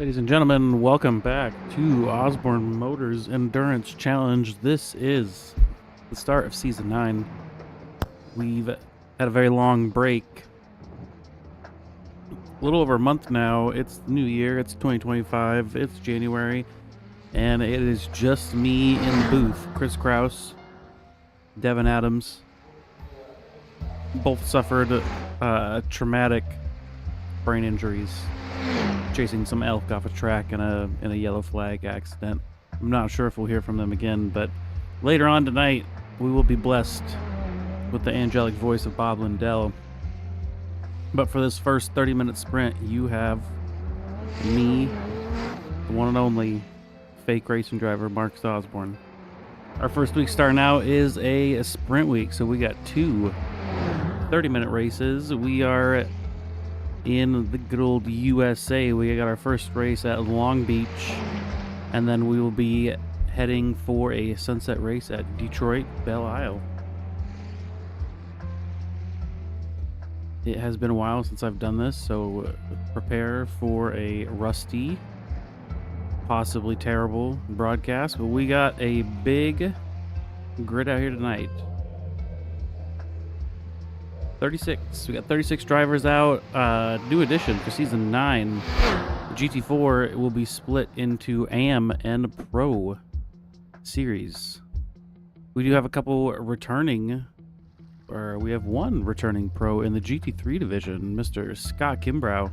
Ladies and gentlemen, welcome back to Osborne Motors Endurance Challenge. This is the start of Season 9. We've had a very long break. A little over a month now. It's the new year. It's 2025. It's January. And it is just me in the booth. Chris Kraus, Devin Adams. Both suffered traumatic brain injuries chasing some elk off a track in a yellow flag accident. I'm not sure if we'll hear from them again, but later on tonight we will be blessed with the angelic voice of Bob Lindell. But for this first 30-minute sprint, you have me, the one and only fake racing driver, Marcus Osborne. Our first week starting out is a sprint week, so we got two 30-minute races. We are in the good old USA. We got our first race at Long Beach, and then we will be heading for a sunset race at Detroit Belle Isle. It has been a while since I've done this, so prepare for a rusty, possibly terrible broadcast, but we got a big grid out here tonight. 36. We got 36 drivers out. New addition for Season 9. The GT4 will be split into AM and Pro series. We do have a couple returning, or we have one returning Pro in the GT3 division. Mr. Scott Kimbrough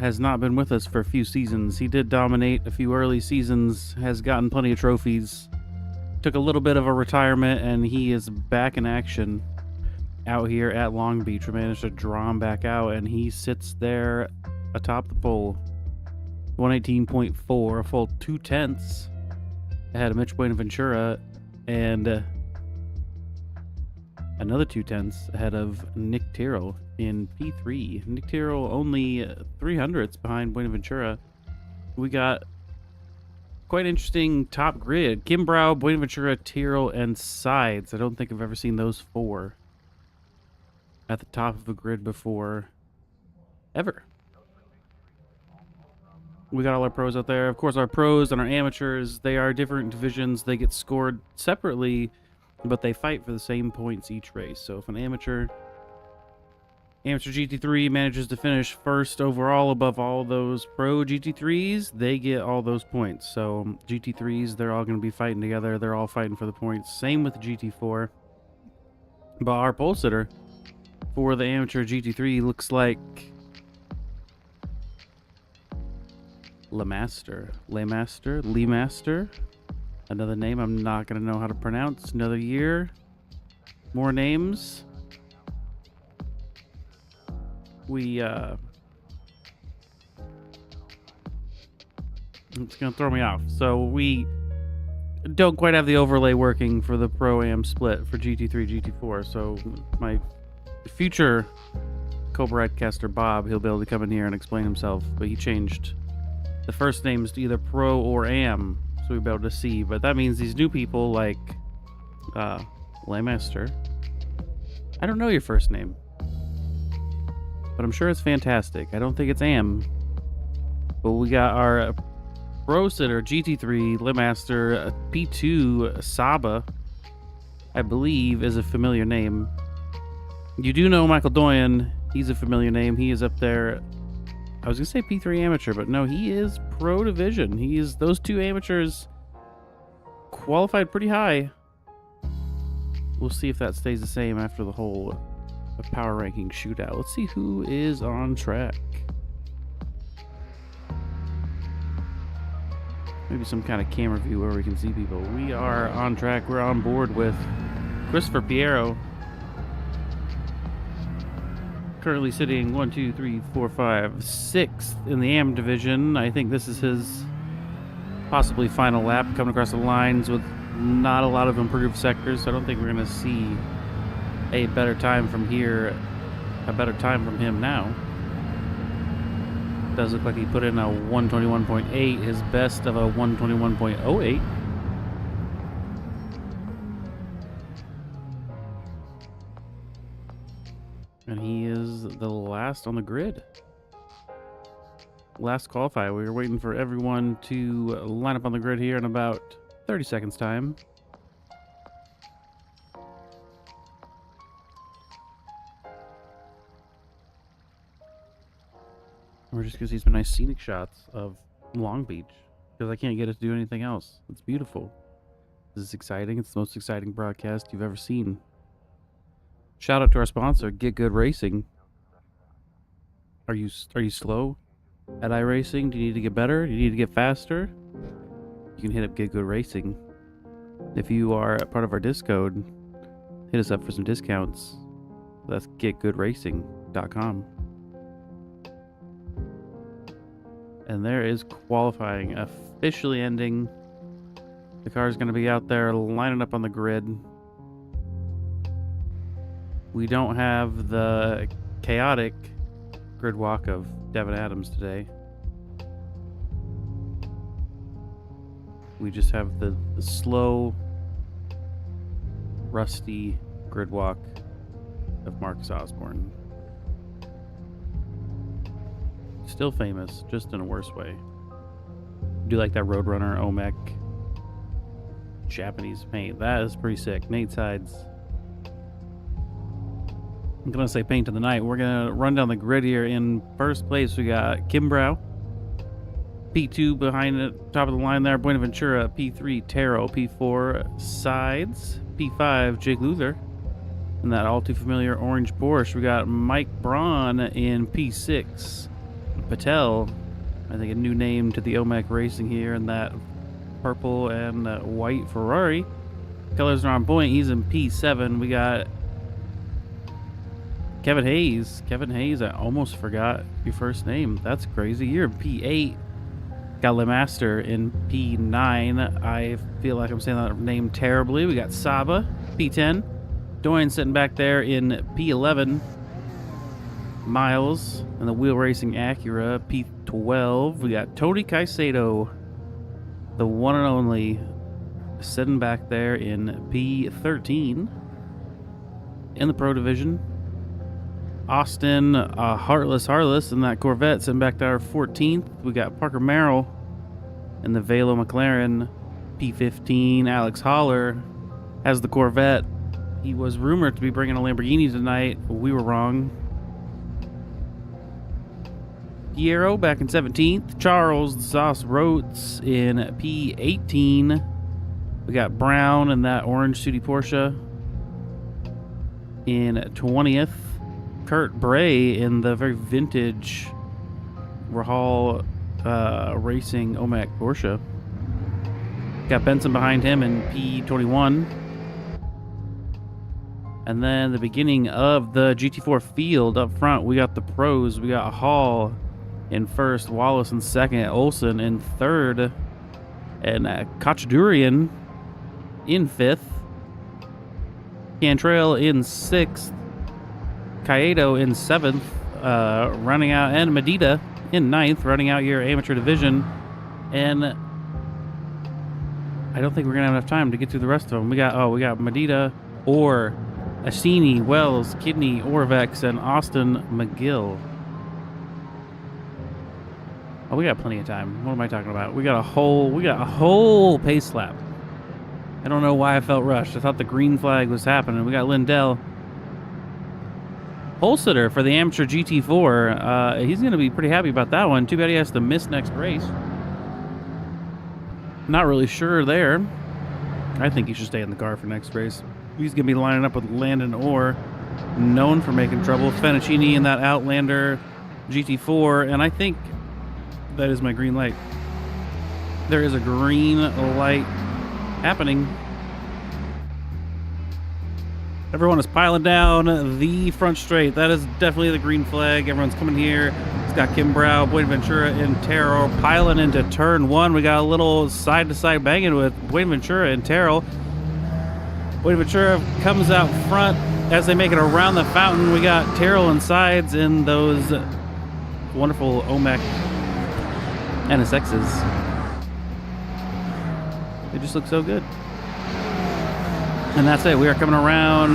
has not been with us for a few seasons. He did dominate a few early seasons, has gotten plenty of trophies. Took a little bit of a retirement, and he is back in action out here at Long Beach. We managed to draw him back out, and he sits there atop the pole. 118.4, a full 2/10 ahead of Mitch Buenaventura, and another 2/10 ahead of Nick Tyrrell in P3. Nick Tyrrell only 300ths behind Buenaventura. We got quite interesting top grid. Kimbrough, Buenaventura, Tyrrell, and Sides. I don't think I've ever seen those four at the top of a grid before, ever. We got all our pros out there. Of course, our pros and our amateurs, they are different divisions. They get scored separately, but they fight for the same points each race. So if an amateur GT3 manages to finish first overall above all those pro GT3s, they get all those points. So GT3s, they're all going to be fighting together. They're all fighting for the points. Same with the GT4. But our pole sitter for the amateur GT3 looks like Lemaster. Another name I'm not going to know how to pronounce. Another year. More names. It's gonna throw me off. So we don't quite have the overlay working for the Pro-Am split for GT3, GT4. So my future co-broadcaster Bob, he'll be able to come in here and explain himself, but he changed the first names to either Pro or Am, so we'll be able to see. But that means these new people like Lemaster. I don't know your first name, but I'm sure it's fantastic. I don't think it's Am. But we got our Pro Sitter GT3 Lemaster P2 Saba, I believe, is a familiar name. You do know Michael Doyen. He's a familiar name. He is up there. I was gonna say P3 Amateur, but no, he is Pro Division. Those two amateurs qualified pretty high. We'll see if that stays the same after the whole power ranking shootout. Let's see who is on track. Maybe some kind of camera view where we can see people. We are on track. We're on board with Christopher Piero. Currently sitting 1, 2, 3, 4, 5, 6th in the AM division. I think this is his possibly final lap, coming across the lines with not a lot of improved sectors. So I don't think we're going to see a better time from here, a better time from him now. Does look like he put in a 121.8, his best of a 121.08. And he is the last on the grid. last qualifier. We were waiting for everyone to line up on the grid here in about 30 seconds time. We're just gonna see some nice scenic shots of Long Beach because I can't get it to do anything else. It's beautiful. This is exciting. It's the most exciting broadcast you've ever seen. Shout out to our sponsor, Get Good Racing. Are you slow at iRacing? Do you need to get better? Do you need to get faster? You can hit up Get Good Racing. If you are a part of our Discord, hit us up for some discounts. That's getgoodracing.com. And there is qualifying officially ending. The car is going to be out there lining up on the grid. We don't have the chaotic grid walk of Devin Adams today. We just have the slow, rusty grid walk of Marcus Osborne. Still famous, just in a worse way. Do you like that Roadrunner OMEC Japanese paint? That is pretty sick. Nate Sides. I'm gonna say paint of the night. We're gonna run down the grid here. In first place, we got Kimbrough. P2 behind it, top of the line there, Buenaventura. P3, Taro. P4, Sides. P5, Jake Luther. And that all too familiar orange Porsche. We got Mike Braun in P6. Patel, I think a new name to the OMEC Racing here, and that purple and white Ferrari. Colors are on point. He's in P7. We got Kevin Hayes. Kevin Hayes, I almost forgot your first name. That's crazy. You're in P8. Got LeMaster in P9. I feel like I'm saying that name terribly. We got Saba, P10. Doyen sitting back there in P11. Miles and the Wheel Racing Acura, P12. We got Tony Caicedo, the one and only, sitting back there in P13. In the Pro Division, Austin Heartless in that Corvette, sitting back there 14th. We got Parker Merrill in the Velo McLaren, P15. Alex Holler has the Corvette. He was rumored to be bringing a Lamborghini tonight. We were wrong. Piero back in 17th. Charles the Sauce Rhodes in P18. We got Brown in that orange Sudi Porsche in 20th. Kurt Bray in the very vintage Rahal Racing OMEC Porsche. Got Benson behind him in P21. And then the beginning of the GT4 field up front, we got the pros. We got Hall in first, Wallace in second, Olsen in third, and Kachadurian in fifth, Cantrell in sixth, Caedo in seventh, running out, and Medita in ninth, running out your amateur division. And I don't think we're gonna have enough time to get through the rest of them. We got Medita, Orr, Assini, Wells, Kidney, Orvex, and Austin McGill. Oh, we got plenty of time. What am I talking about? We got a whole pace lap. I don't know why I felt rushed. I thought the green flag was happening. We got Lindell. Pole sitter for the amateur GT4. He's going to be pretty happy about that one. Too bad he has to miss next race. Not really sure there. I think he should stay in the car for next race. He's going to be lining up with Landon Orr, known for making trouble. Fennicini in that Outlander GT4. And I think that is my green light. There is a green light happening. Everyone is piling down the front straight. That is definitely the green flag. Everyone's coming here. It's got Kimbrough, Buenaventura, and Terrell piling into turn one. We got a little side-to-side banging with Buenaventura and Terrell. Buenaventura comes out front as they make it around the fountain. We got Terrell and Sides in those wonderful OMEC NSXs. They just look so good. And that's it. We are coming around,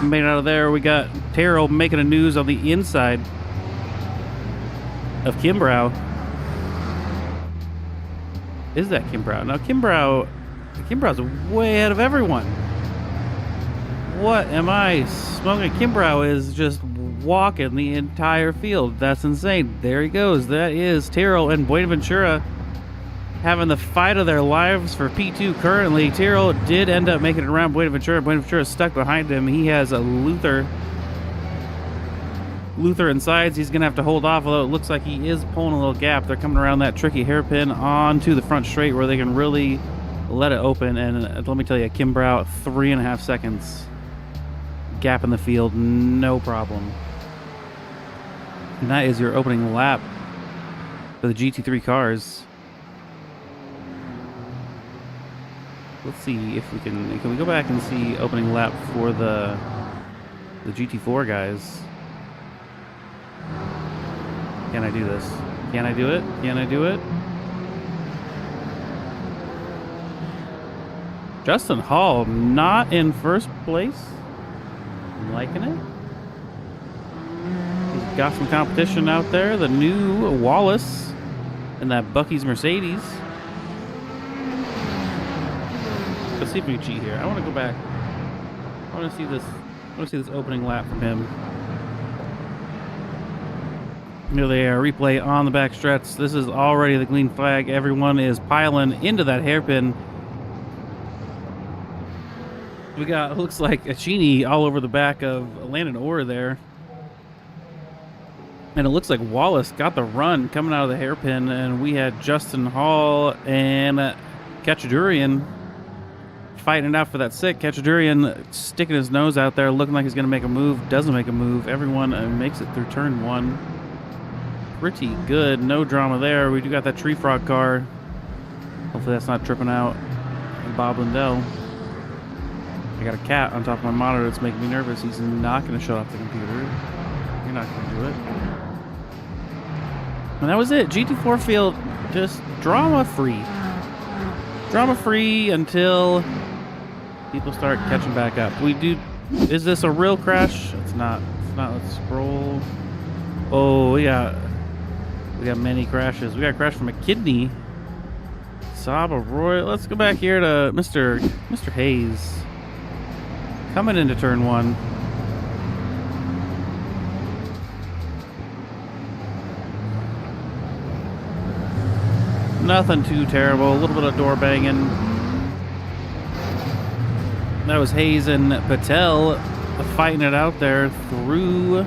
made it out of there. We got Terrell making a news on the inside of Kimbrough. is that Kimbrough? Now, Kimbrow's way ahead of everyone. What am I smoking? Kimbrough is just walking the entire field. That's insane. There he goes. That is Tyrrell and Buenaventura having the fight of their lives for P2 currently. Tyrrell did end up making it around Buenaventura. Buenaventura is stuck behind him. He has a Luther insides. He's going to have to hold off, although it looks like he is pulling a little gap. They're coming around that tricky hairpin onto the front straight where they can really let it open. And let me tell you, Kimbrough, 3.5 seconds. Gap in the field, no problem. And that is your opening lap for the GT3 cars. Let's see if we can we go back and see opening lap for the GT4 guys. Can I do this? Can I do it? Can I do it? Justin Hall not in first place. I'm liking it. He's got some competition out there. The new Wallace and that Bucky's Mercedes. Let's see if we can cheat here. I want to go back. I want to see this. I want to see this opening lap from him. Here they are, replay on the back stretch. This is already the green flag. Everyone is piling into that hairpin. We got, looks like a Chini all over the back of Landon Orr there. And it looks like Wallace got the run coming out of the hairpin. And we had Justin Hall and Kachadurian fighting it out for that sick. Kachadurian sticking his nose out there, looking like he's going to make a move. Doesn't make a move. Everyone makes it through turn one. Pretty good. No drama there. We do got that tree frog car. Hopefully that's not tripping out Bob Lindell. I got a cat on top of my monitor that's making me nervous. He's not going to shut off the computer. You're not going to do it. And that was it. GT4 field, just drama-free. Drama-free until people start catching back up. We do... Is this a real crash? It's not. It's not. Let's scroll. Oh, we got many crashes. We got a crash from a kidney. Saba Roy. Let's go back here to Mr. Hayes. Coming into turn one. Nothing too terrible. A little bit of door banging. That was Hayes and Patel fighting it out there through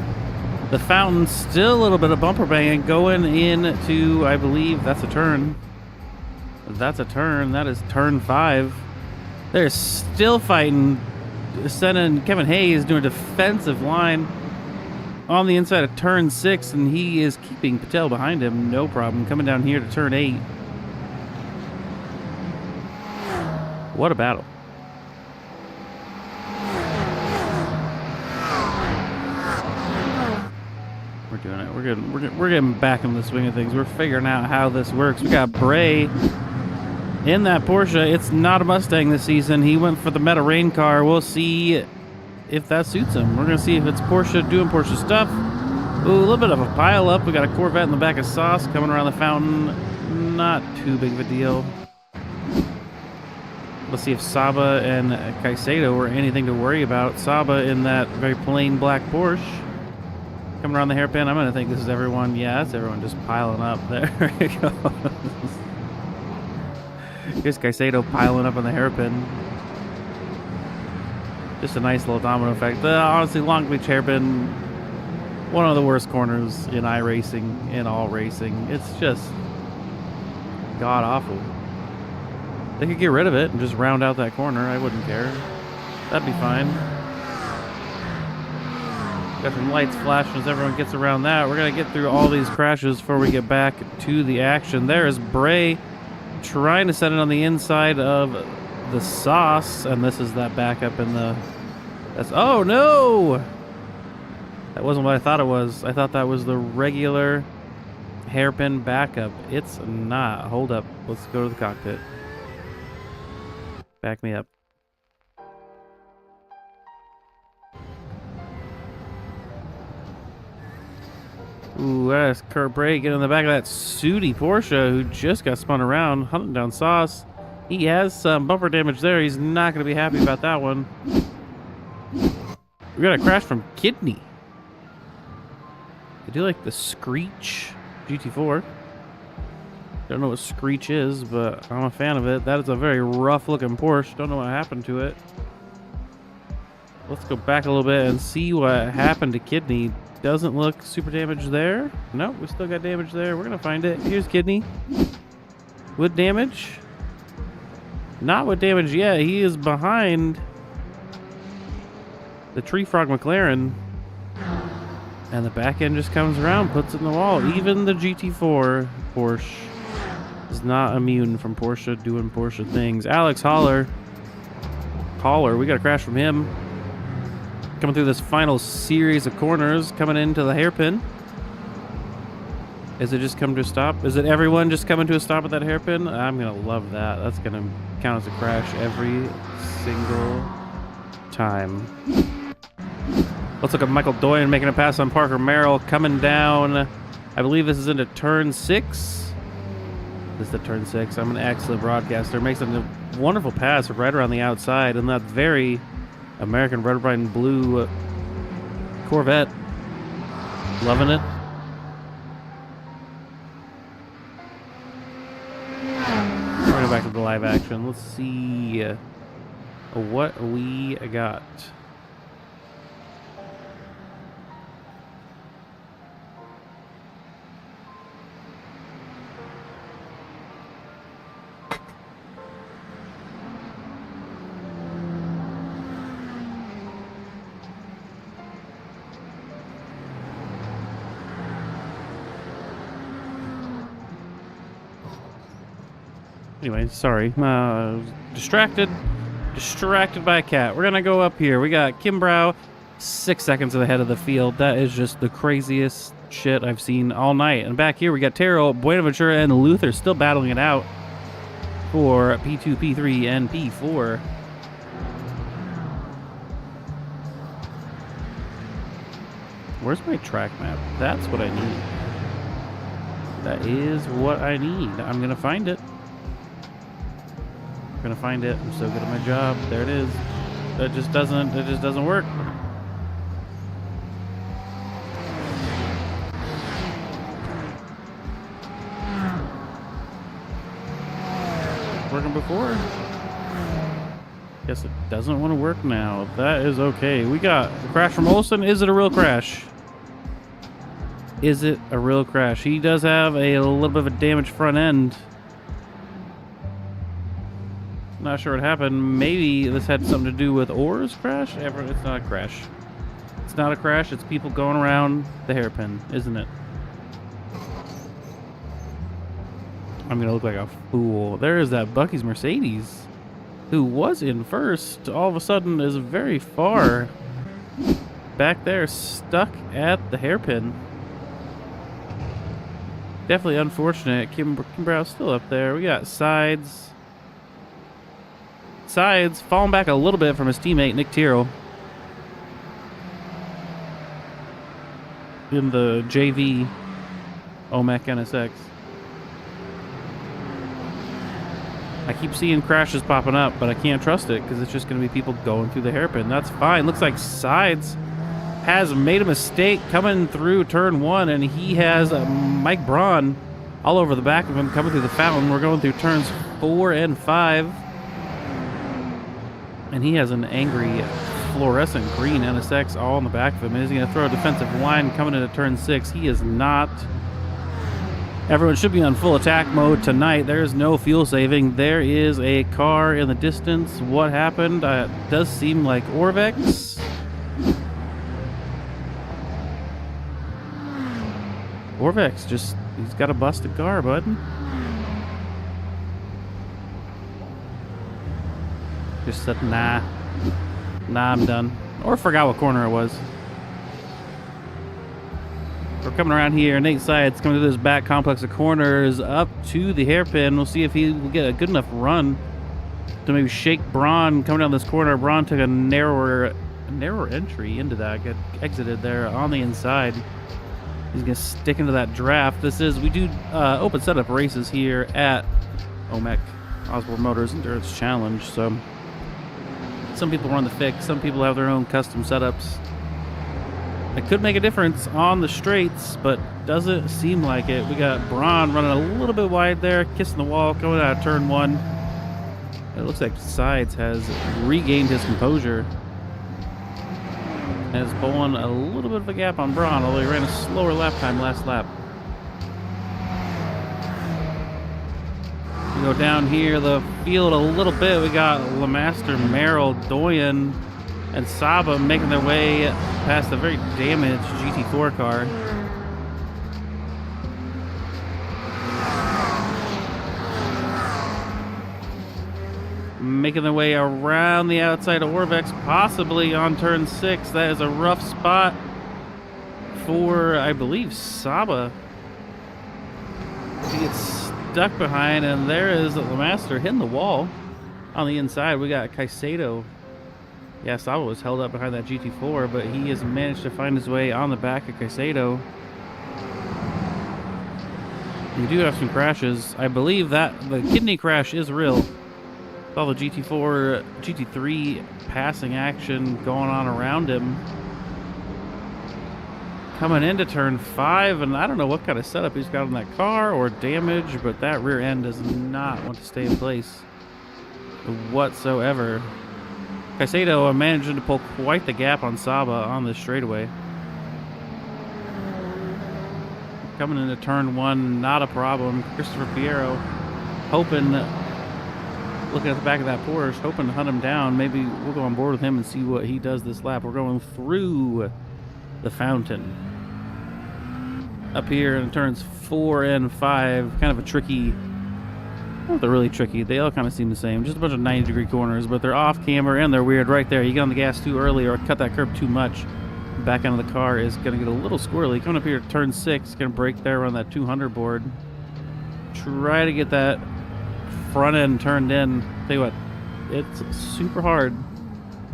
the fountain. Still a little bit of bumper banging going into, I believe that's a turn. That's a turn. That is turn 5. They're still fighting. Sending Kevin Hayes doing a defensive line on the inside of turn 6, and he is keeping Patel behind him. No problem. Coming down here to turn 8. What a battle. We're doing it. We're getting back in the swing of things. We're figuring out how this works. We got Bray in that Porsche. It's not a Mustang this season. He went for the Meta Rain car. We'll see if that suits him. We're going to see if it's Porsche doing Porsche stuff. Ooh, a little bit of a pile up. We got a Corvette in the back of Sauce coming around the fountain. Not too big of a deal. Let's see if Saba and Caicedo were anything to worry about. Saba in that very plain black Porsche. Coming around the hairpin. I'm going to think this is everyone. Yeah, that's everyone just piling up. There you go. Here's Caicedo piling up on the hairpin. Just a nice little domino effect. Honestly, Long Beach hairpin, one of the worst corners in iRacing, in all racing. It's just god-awful. They could get rid of it and just round out that corner. I wouldn't care. That'd be fine. Got some lights flashing as everyone gets around that. We're going to get through all these crashes before we get back to the action. There is Bray trying to set it on the inside of the Sauce, and this is that backup in the... That's... Oh, no! That wasn't what I thought it was. I thought that was the regular hairpin backup. It's not. Hold up. Let's go to the cockpit. Back me up. Ooh, that's Kurt Brake getting in the back of that sooty Porsche who just got spun around, hunting down Sauce. He has some bumper damage there. He's not going to be happy about that one. We got a crash from Kidney. I do like the Screech GT4. Don't know what Screech is, but I'm a fan of it. That is a very rough looking Porsche. Don't know what happened to it. Let's go back a little bit and see what happened to Kidney. Doesn't look super damaged there. Nope, we still got damage there. We're gonna find it. Here's Kidney. With damage. Not with damage yet. He is behind the Tree Frog McLaren. And the back end just comes around, puts it in the wall. Even the GT4 Porsche is not immune from Porsche doing Porsche things. Alex Haller, we got a crash from him. Coming through this final series of corners, coming into the hairpin. Is it just come to a stop? Is it everyone just coming to a stop at that hairpin? I'm gonna love that. That's gonna count as a crash every single time. Let's look at Michael Doyen making a pass on Parker Merrill, coming down. I believe this is into turn 6. This is the turn 6. I'm an excellent broadcaster. Makes a wonderful pass right around the outside, and that very American red, white, and blue Corvette. Loving it. We're going back to the live action. Let's see what we got. Anyway, sorry. Distracted by a cat. We're going to go up here. We got Kim Brow 6 seconds ahead of the field. That is just the craziest shit I've seen all night. And back here, we got Terrell, Buenaventura, and Luther still battling it out for P2, P3, and P4. Where's my track map? That's what I need. That is what I need. I'm going to find it. Gonna find it. I'm so good at my job. There it is. It just doesn't work. Working before. Guess it doesn't want to work now. That is okay. We got a crash from Olsen. Is it a real crash? Is it a real crash? He does have a little bit of a damaged front end. Not sure what happened. Maybe this had something to do with Orr's crash? It's not a crash. It's not a crash. It's people going around the hairpin, isn't it? I'm going to look like a fool. There is that Bucky's Mercedes, who was in first, all of a sudden is very far back there, stuck at the hairpin. Definitely unfortunate. Kim Brow's still up there. We got Sides falling back a little bit from his teammate Nick Tyrrell in the JV OMEC NSX. I keep seeing crashes popping up, but I can't trust it because it's just going to be people going through the hairpin. That's fine. Looks like Sides has made a mistake coming through turn 1, and he has Mike Braun all over the back of him coming through the fountain. We're going through turns 4 and 5. And he has an angry fluorescent green NSX all in the back of him. Is he going to throw a defensive line coming into turn 6? He is not. Everyone should be on full attack mode tonight. There is no fuel saving. There is a car in the distance. What happened? It does seem like Orvex. Orvex he's got a busted car, bud. Just said, nah, I'm done. Or forgot what corner it was. We're coming around here. Nate Sides coming through this back complex of corners up to the hairpin. We'll see if he will get a good enough run to maybe shake Braun coming down this corner. Braun took a narrower entry into that. Got exited there on the inside. He's going to stick into that draft. We do open setup races here at OMEC, Osborne Motors Endurance Challenge. So some people run the fix, some people have their own custom setups. It could make a difference on the straights, but doesn't seem like it. We got Braun running a little bit wide there, kissing the wall, coming out of turn 1. It looks like Sides has regained his composure. And is pulling a little bit of a gap on Braun, although he ran a slower lap time last lap. We go down here the field a little bit. We got LeMaster, Merrill, Doyen, and Saba making their way past a very damaged GT4 car. Making their way around the outside of Orvex, possibly on turn 6. That is a rough spot for, I believe, Saba. He gets stuck behind, and there is LeMaster hitting the wall on the inside. We got Caicedo. Yeah, Saba was held up behind that GT4, but he has managed to find his way on the back of Caicedo. We do have some crashes. I believe that the kidney crash is real. All the GT4, GT3 passing action going on around him. Coming into turn 5, and I don't know what kind of setup he's got on that car or damage, but that rear end does not want to stay in place whatsoever. Caicedo managing to pull quite the gap on Saba on this straightaway. Coming into turn 1, not a problem. Christopher Piero hoping, looking at the back of that Porsche, hoping to hunt him down. Maybe we'll go on board with him and see what he does this lap. We're going through the fountain. Up here in turns 4 and 5, kind of a tricky, well, they're really tricky. They all kind of seem the same. Just a bunch of 90-degree corners, but they're off camber and they're weird right there. You get on the gas too early or cut that curb too much, back end of the car is going to get a little squirrely. Coming up here to turn 6, going to brake there on that 200 board. Try to get that front end turned in. Tell you what, it's super hard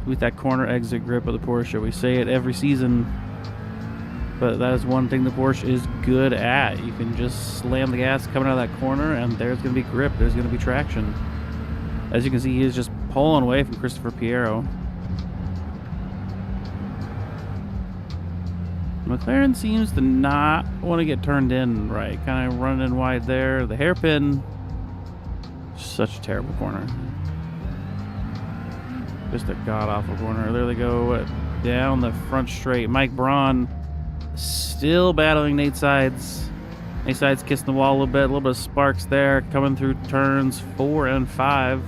with that corner exit grip of the Porsche. We say it every season, but that is one thing the Porsche is good at. You can just slam the gas coming out of that corner, and there's going to be grip. There's going to be traction. As you can see, he is just pulling away from Christopher Piero. McLaren seems to not want to get turned in right. Kind of running in wide there. The hairpin, such a terrible corner. Just a god-awful corner. There they go, down the front straight. Mike Braun still battling Nate Sides. Nate Sides kissing the wall a little bit of sparks there, coming through turns 4 and 5.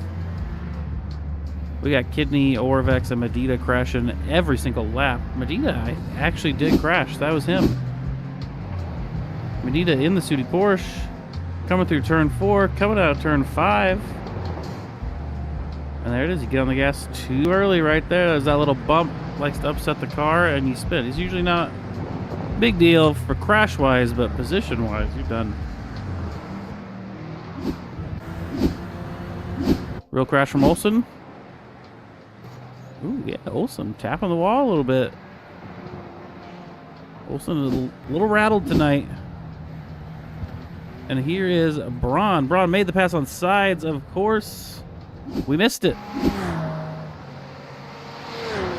We got Kidney, Orvex, and Medina crashing every single lap. Medina actually did crash. That was him. Medina in the Sudi Porsche, coming through turn 4, coming out of turn 5. And there it is. You get on the gas too early right there. There's that little bump. Likes to upset the car, and you spin. It's usually not a big deal for crash-wise, but position-wise, you're done. Real crash from Olsen. Ooh, yeah, Olsen tapping the wall a little bit. Olsen is a little rattled tonight. And here is Braun. Braun made the pass on Sides, of course. We missed it.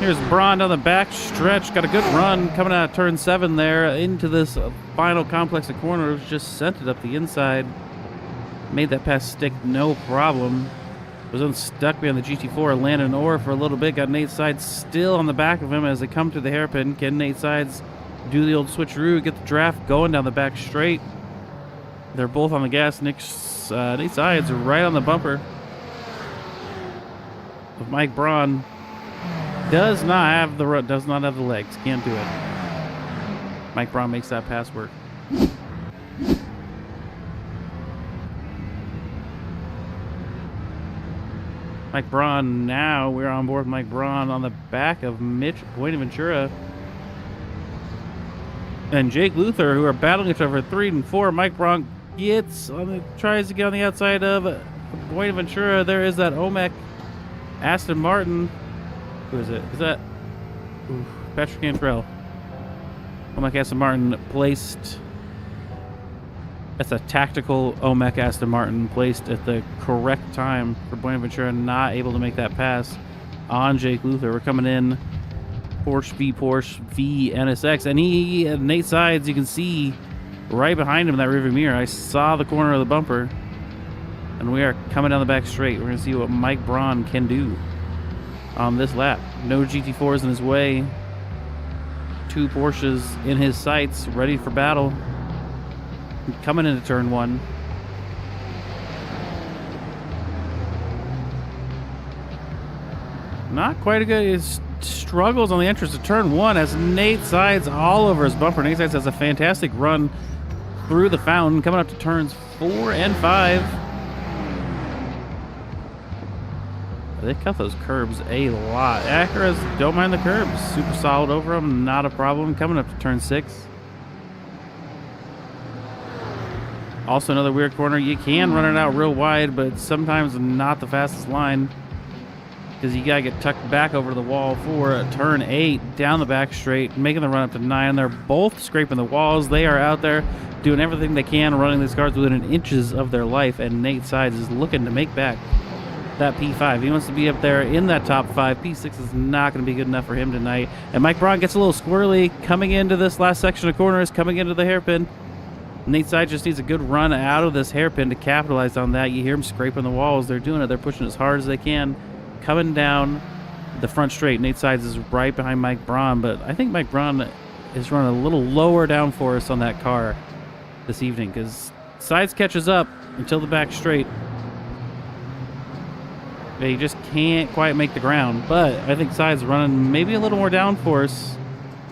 Here's Braun down the back stretch. Got a good run coming out of turn 7 there into this final complex of corners. Just sent it up the inside. Made that pass stick no problem. Was unstuck behind the GT4. Landed an ore for a little bit. Got Nate Sides still on the back of him as they come to the hairpin. Can Nate Sides do the old switcheroo, get the draft going down the back straight? They're both on the gas. Nate Sides right on the bumper. But Mike Braun does not have the legs. Can't do it. Mike Braun makes that pass work. Mike Braun now. We're on board with Mike Braun on the back of Mitch Buenaventura and Jake Luther, who are battling each other 3 and 4. Mike Braun tries to get on the outside of Buenaventura. There is that OMEC Aston Martin. Who is it? Is that Patrick Cantrell? OMEC Aston Martin placed. That's a tactical OMEC Aston Martin placed at the correct time for Buenaventura, not able to make that pass on Jake Luther. We're coming in Porsche v NSX, and Nate Sides, you can see right behind him in that rearview mirror. I saw the corner of the bumper, and we are coming down the back straight. We're going to see what Mike Braun can do on this lap. No GT4s in his way. 2 Porsches in his sights, ready for battle. Coming into turn 1. Not quite a good... struggles on the entrance to turn 1 as Nate Sides all over his bumper. Nate Sides has a fantastic run through the fountain, coming up to turns 4 and 5. They cut those curbs a lot. Acuras don't mind the curbs. Super solid over them, not a problem. Coming up to turn 6. Also another weird corner. You can run it out real wide, but sometimes not the fastest line, because you gotta get tucked back over the wall for turn 8, down the back straight, making the run up to 9. They're both scraping the walls. They are out there doing everything they can, running these cars within inches of their life, and Nate Sides is looking to make back that P5. He wants to be up there in that top 5. P6 is not going to be good enough for him tonight. And Mike Braun gets a little squirrely coming into this last section of corners, coming into the hairpin. Nate Sides just needs a good run out of this hairpin to capitalize on that. You hear him scraping the walls. They're doing it. They're pushing as hard as they can. Coming down the front straight. Nate Sides is right behind Mike Braun, but I think Mike Braun is running a little lower downforce on that car this evening, because Sides catches up until the back straight. He just can't quite make the ground, but I think Sides running maybe a little more downforce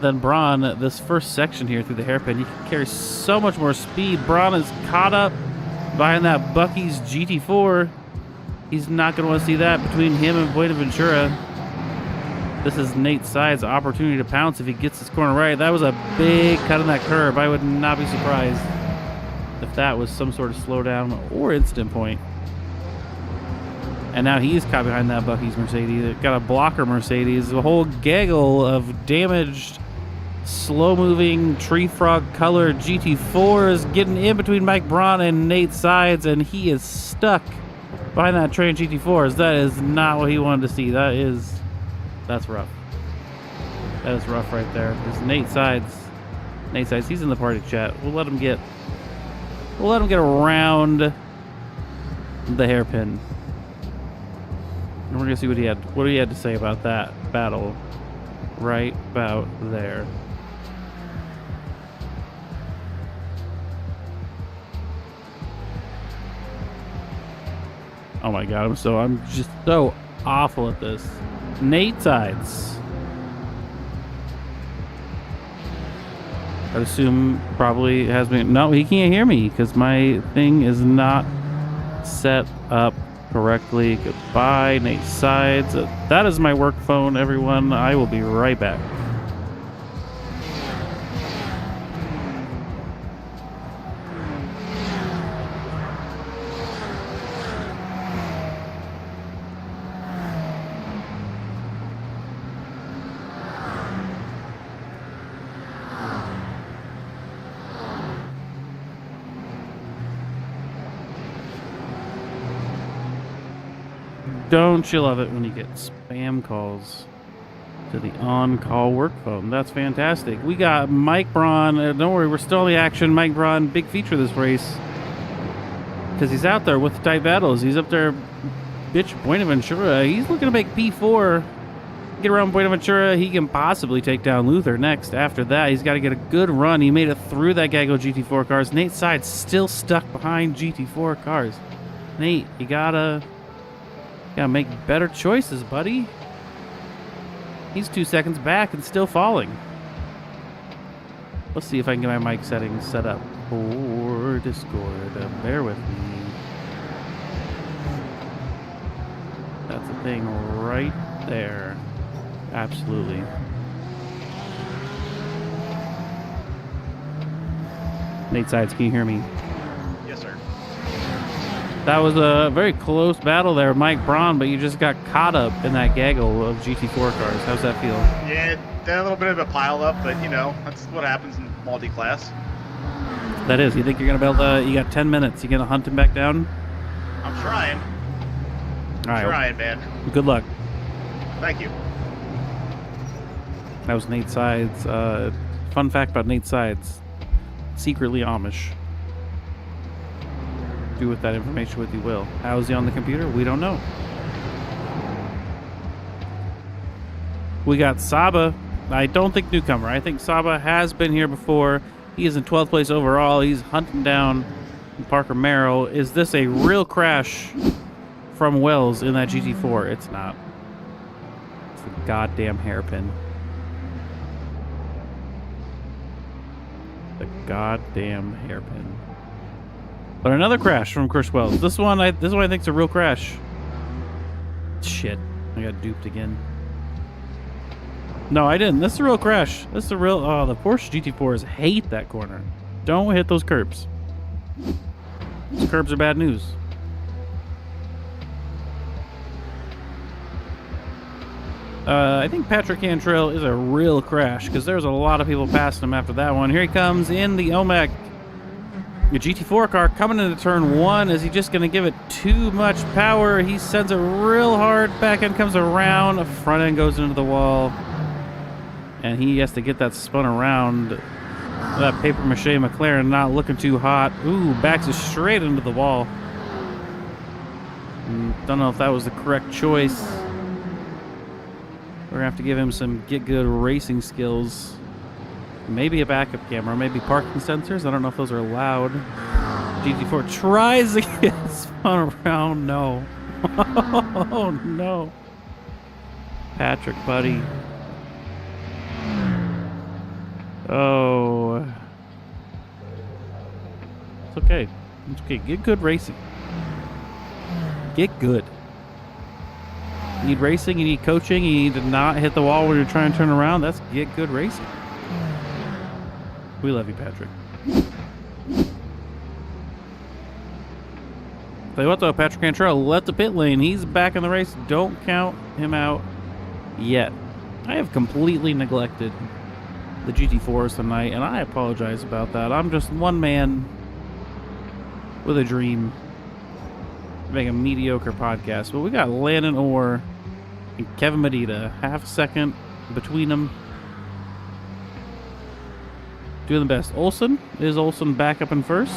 than Braun this first section here through the hairpin. He can carry so much more speed. Braun is caught up behind that Bucky's GT4. He's not going to want to see that between him and Buenaventura. This is Nate Sides' opportunity to pounce if he gets this corner right. That was a big cut on that curb. I would not be surprised if that was some sort of slowdown or instant point. And now he's caught behind that Bucky's Mercedes. Got a blocker Mercedes. A whole gaggle of damaged, slow-moving, tree frog-colored GT4s getting in between Mike Braun and Nate Sides, and he is stuck behind that train GT4s. That is not what he wanted to see. That's rough. That is rough right there. There's Nate Sides. Nate Sides, he's in the party chat. We'll let him get around the hairpin. And we're gonna see what he had to say about that battle right about there. Oh my god, I'm just so awful at this. Nate Sides. I'd assume probably has me. No, he can't hear me because my thing is not set up correctly. Goodbye, Nate Sides. That is my work phone, everyone. I will be right back. Don't you love it when you get spam calls to the on-call work phone? That's fantastic. We got Mike Braun. Don't worry, we're still in the action. Mike Braun, big feature of this race, because he's out there with the tight battles. He's up there, bitch, Buenaventura. He's looking to make P4. Get around Buenaventura. He can possibly take down Luther next. After that, he's got to get a good run. He made it through that gaggle of GT4 cars. Nate Sides still stuck behind GT4 cars. Nate, you gotta make better choices, buddy. He's 2 seconds back and still falling. Let's see if I can get my mic settings set up for Discord. Bear with me. That's the thing right there. Absolutely. Nate Sides, can you hear me? Yes, sir. That was a very close battle there, Mike Braun, but you just got caught up in that gaggle of GT4 cars. How's that feel? Yeah, a little bit of a pile up, but you know, that's what happens in multi-class. That is. You think you're going to be able to... You got 10 minutes. You going to hunt him back down? I'm trying. All right. Trying, man. Good luck. Thank you. That was Nate Sides. Fun fact about Nate Sides. Secretly Amish. Do with that information what you will. How is he on the computer? We don't know. We got Saba. I don't think newcomer. I think Saba has been here before. He is in 12th place overall. He's hunting down Parker Merrill. Is this a real crash from Wells in that GT4? It's not. It's a goddamn hairpin. The goddamn hairpin. But another crash from Chris Wells. This one I think is a real crash. Shit. I got duped again. No, I didn't. This is a real crash. This is a real... Oh, the Porsche GT4s hate that corner. Don't hit those curbs. Those curbs are bad news. I think Patrick Cantrell is a real crash because there's a lot of people passing him after that one. Here he comes in the OMEC. The GT4 car coming into turn 1. Is he just going to give it too much power? He sends it real hard. Back end comes around. Front end goes into the wall. And he has to get that spun around. That paper mache McLaren not looking too hot. Ooh, backs it straight into the wall. Don't know if that was the correct choice. We're going to have to give him some get good racing skills. Maybe a backup camera, maybe parking sensors. I don't know if those are allowed. GT4 tries to get spun around. No. Oh, no. Patrick, buddy. Oh. It's okay. It's okay. Get good racing. Get good. You need racing, you need coaching, you need to not hit the wall when you're trying to turn around. That's get good racing. We love you, Patrick. Tell you what, though, Patrick Cantrell left the pit lane. He's back in the race. Don't count him out yet. I have completely neglected the GT4s tonight, and I apologize about that. I'm just one man with a dream to make a mediocre podcast. But we got Landon Orr and Kevin Medina. Half a second between them. Doing the best. Olsen? Is Olsen back up in first?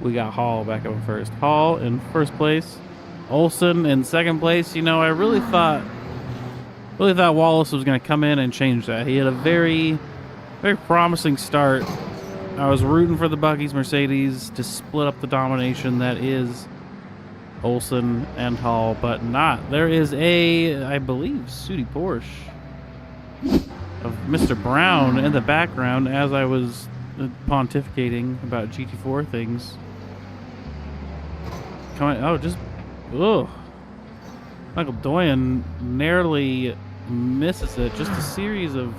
We got Hall back up in first. Hall in first place. Olsen in second place. You know, I really thought Wallace was going to come in and change that. He had a very, very promising start. I was rooting for the Bucky's Mercedes to split up the domination that is Olsen and Hall, but not. There is a, I believe, Sooty Porsche of Mr. Brown in the background as I was pontificating about GT4 things. Coming, oh, just, ugh. Michael Doyen narrowly misses it. Just a series of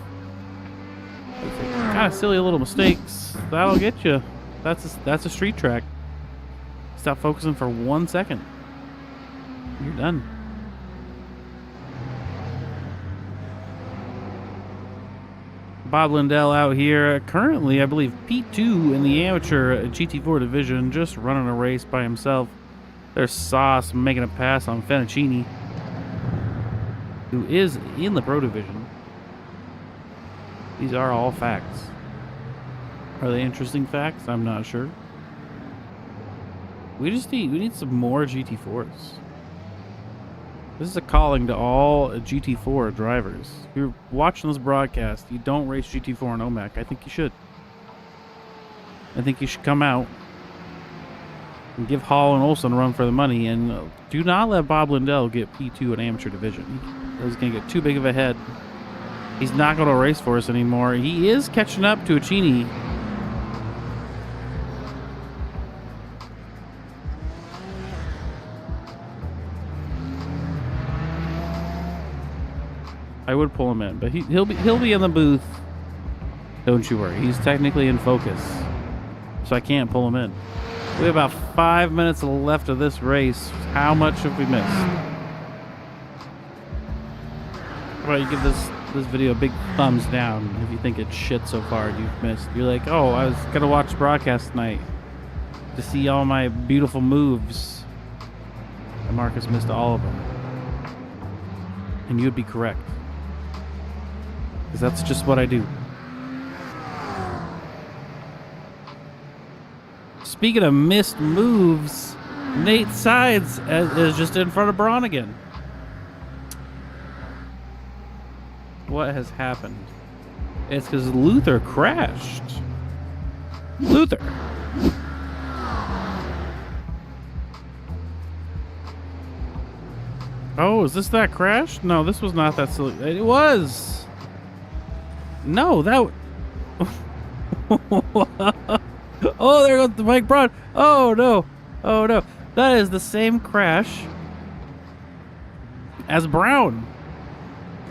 kind of silly little mistakes. That'll get you. That's a street track. Stop focusing for 1 second. You're done. Bob Lindell out here. Currently, I believe, P2 in the amateur GT4 division, just running a race by himself. There's Sauce making a pass on Fennicini, who is in the pro division. These are all facts. Are they interesting facts? I'm not sure. We need some more GT4s. This is a calling to all GT4 drivers. If you're watching this broadcast, you don't race GT4 in OMEC. I think you should. I think you should come out and give Hall and Olsen a run for the money, and do not let Bob Lindell get P2 in amateur division. He's going to get too big of a head. He's not going to race for us anymore. He is catching up to Achini. I would pull him in, but he'll be in the booth Don't you worry. He's technically in focus, so I can't pull him in. We have about 5 minutes left of this race. How much have we missed? How about you give this video a big thumbs down if you think it's shit so far and you've missed. You're like, oh, I was going to watch the broadcast tonight to see all my beautiful moves. And Marcus missed all of them. And you would be correct. Because that's just what I do. Speaking of missed moves, Nate Sides is just in front of Braun again. What has happened? It's because Luther crashed. Luther. Oh, is this that crash? No, this was not that silly. It was. No, that... Oh, there goes the Mike Braun. Oh, no. Oh, no. That is the same crash as Brown.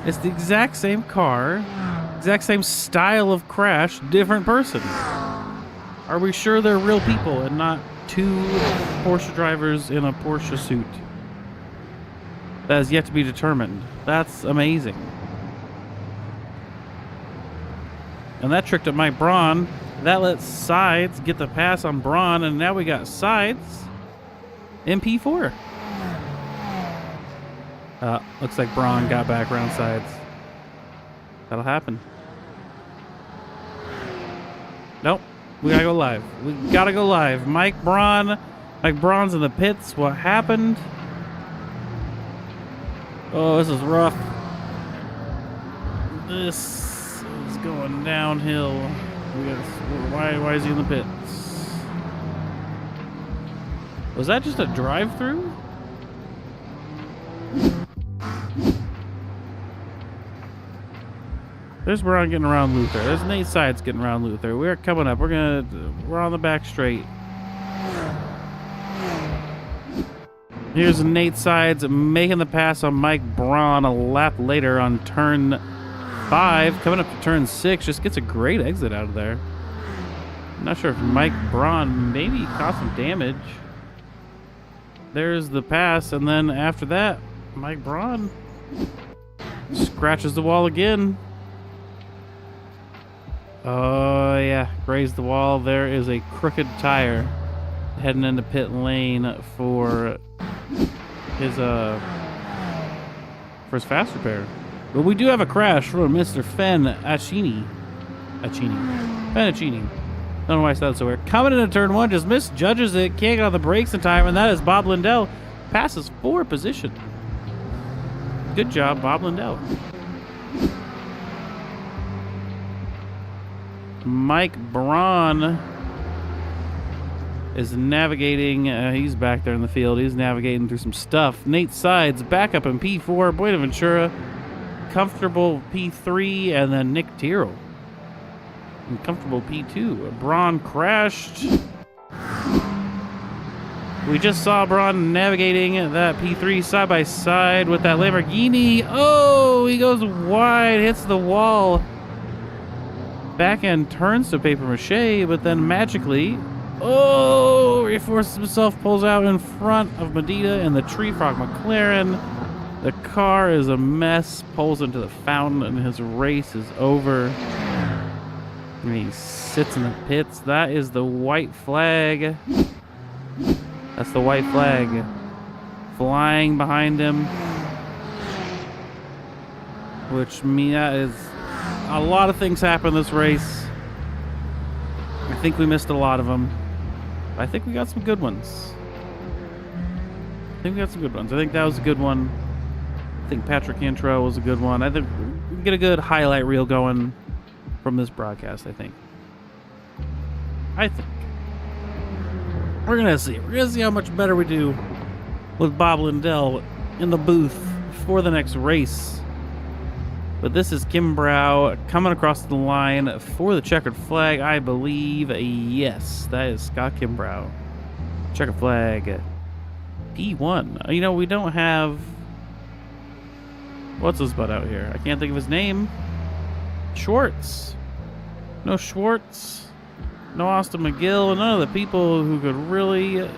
It's the exact same car, exact same style of crash, different person. Are we sure they're real people and not two Porsche drivers in a Porsche suit? That has yet to be determined. That's amazing. And that tricked up Mike Braun. That lets Sides get the pass on Braun, and now we got Sides in P4. Looks like Braun got back around Sides. That'll happen. Nope. We gotta go live. We gotta go live. Mike Braun's in the pits. What happened? Oh, this is rough. This is going downhill. Why is he in the pits? Was that just a drive-through? There's Braun getting around Luther. There's Nate Sides getting around Luther. We're coming up. We're on the back straight. Here's Nate Sides making the pass on Mike Braun a lap later on turn 5. Coming up to turn 6. Just gets a great exit out of there. I'm not sure if Mike Braun maybe caused some damage. There's the pass, and then after that, Mike Braun scratches the wall again. Oh, yeah. Grazed the wall. There is a crooked tire heading into pit lane for his fast repair. But we do have a crash from Mr. Fenacchini. Fenacchini. Don't know why I said that so weird. Coming into turn 1, just misjudges it. Can't get on the brakes in time, and that is Bob Lindell. Passes for position. Good job, Bob Lindell. Mike Braun is navigating. He's back there in the field. He's navigating through some stuff. Nate Sides back up in P4. Buenaventura comfortable P3, and then Nick Tyrrell in comfortable P2. Braun crashed. We just saw Braun navigating that P3 side by side with that Lamborghini. Oh, he goes wide, hits the wall. Back end turns to paper mache, but then magically, oh, reinforces himself, pulls out in front of Medina and the Tree Frog McLaren. The car is a mess, pulls into the fountain, and his race is over. And he sits in the pits. That is the white flag. That's the white flag flying behind him. Which means that is a lot of things happen in this race. I think we missed a lot of them. I think we got some good ones. I think that was a good one. I think Patrick Cantrell was a good one. I think we can get a good highlight reel going from this broadcast, I think. We're going to see. We're going to see how much better we do with Bob Lindell in the booth for the next race. But this is Kimbrough coming across the line for the checkered flag, I believe. Yes, that is Scott Kimbrough. Checkered flag. P1. You know, we don't have... What's this butt out here? I can't think of his name. Schwartz. No Schwartz, no Austin McGill, none of the people who could really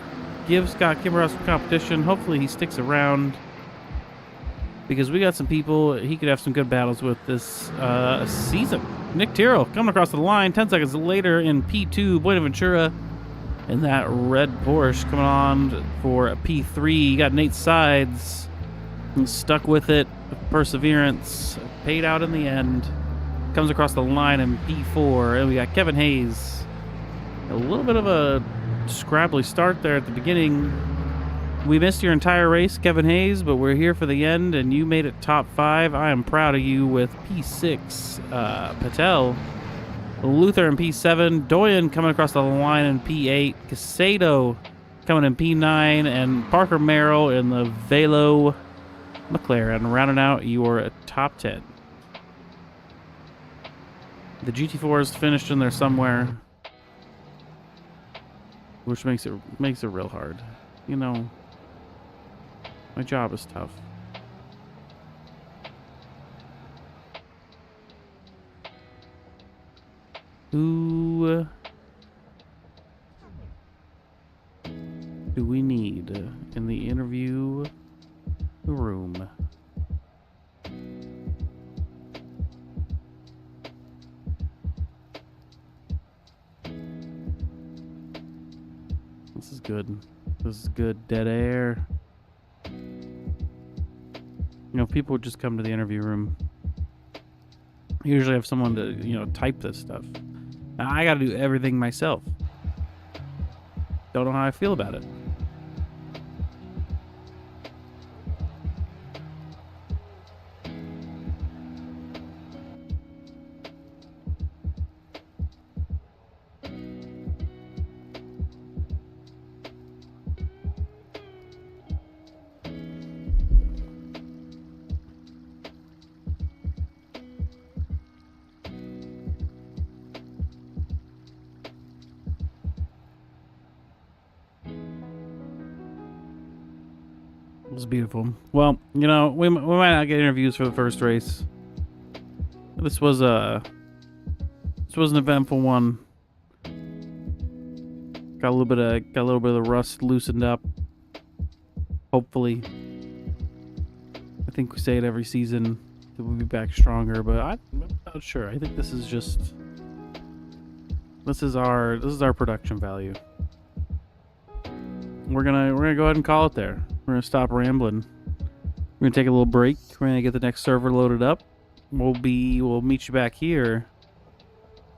give Scott Kimmerow some competition. Hopefully he sticks around, because we got some people he could have some good battles with this season. Nick Tyrrell coming across the line 10 seconds later in P2, Buenaventura. And that red Porsche coming on for P3. You got Nate Sides, stuck with it. Perseverance paid out in the end. Comes across the line in P4. And we got Kevin Hayes. A little bit of a scrabbly start there at the beginning. We missed your entire race, Kevin Hayes, but we're here for the end, and you made it top 5. I am proud of you with P6, Patel. Luther in P7, Doyen coming across the line in P8, Casado coming in P9, and Parker Merrill in the Velo McLaren, rounding out your top 10. The GT4 is finished in there somewhere, which makes it real hard. You know, my job is tough. Who do we need in the interview room? This is good. This is good. Dead air. You know, people would just come to the interview room. I usually have someone to, you know, type this stuff. Now I got to do everything myself. Don't know how I feel about it. It was beautiful. Well, you know, we might not get interviews for the first race. This was an eventful one. Got a little bit of the rust loosened up. Hopefully, I think we say it every season that we'll be back stronger, but I'm not sure. I think this is our production value. We're gonna go ahead and call it there. We're gonna stop rambling. We're gonna take a little break. We're gonna get the next server loaded up. We'll meet you back here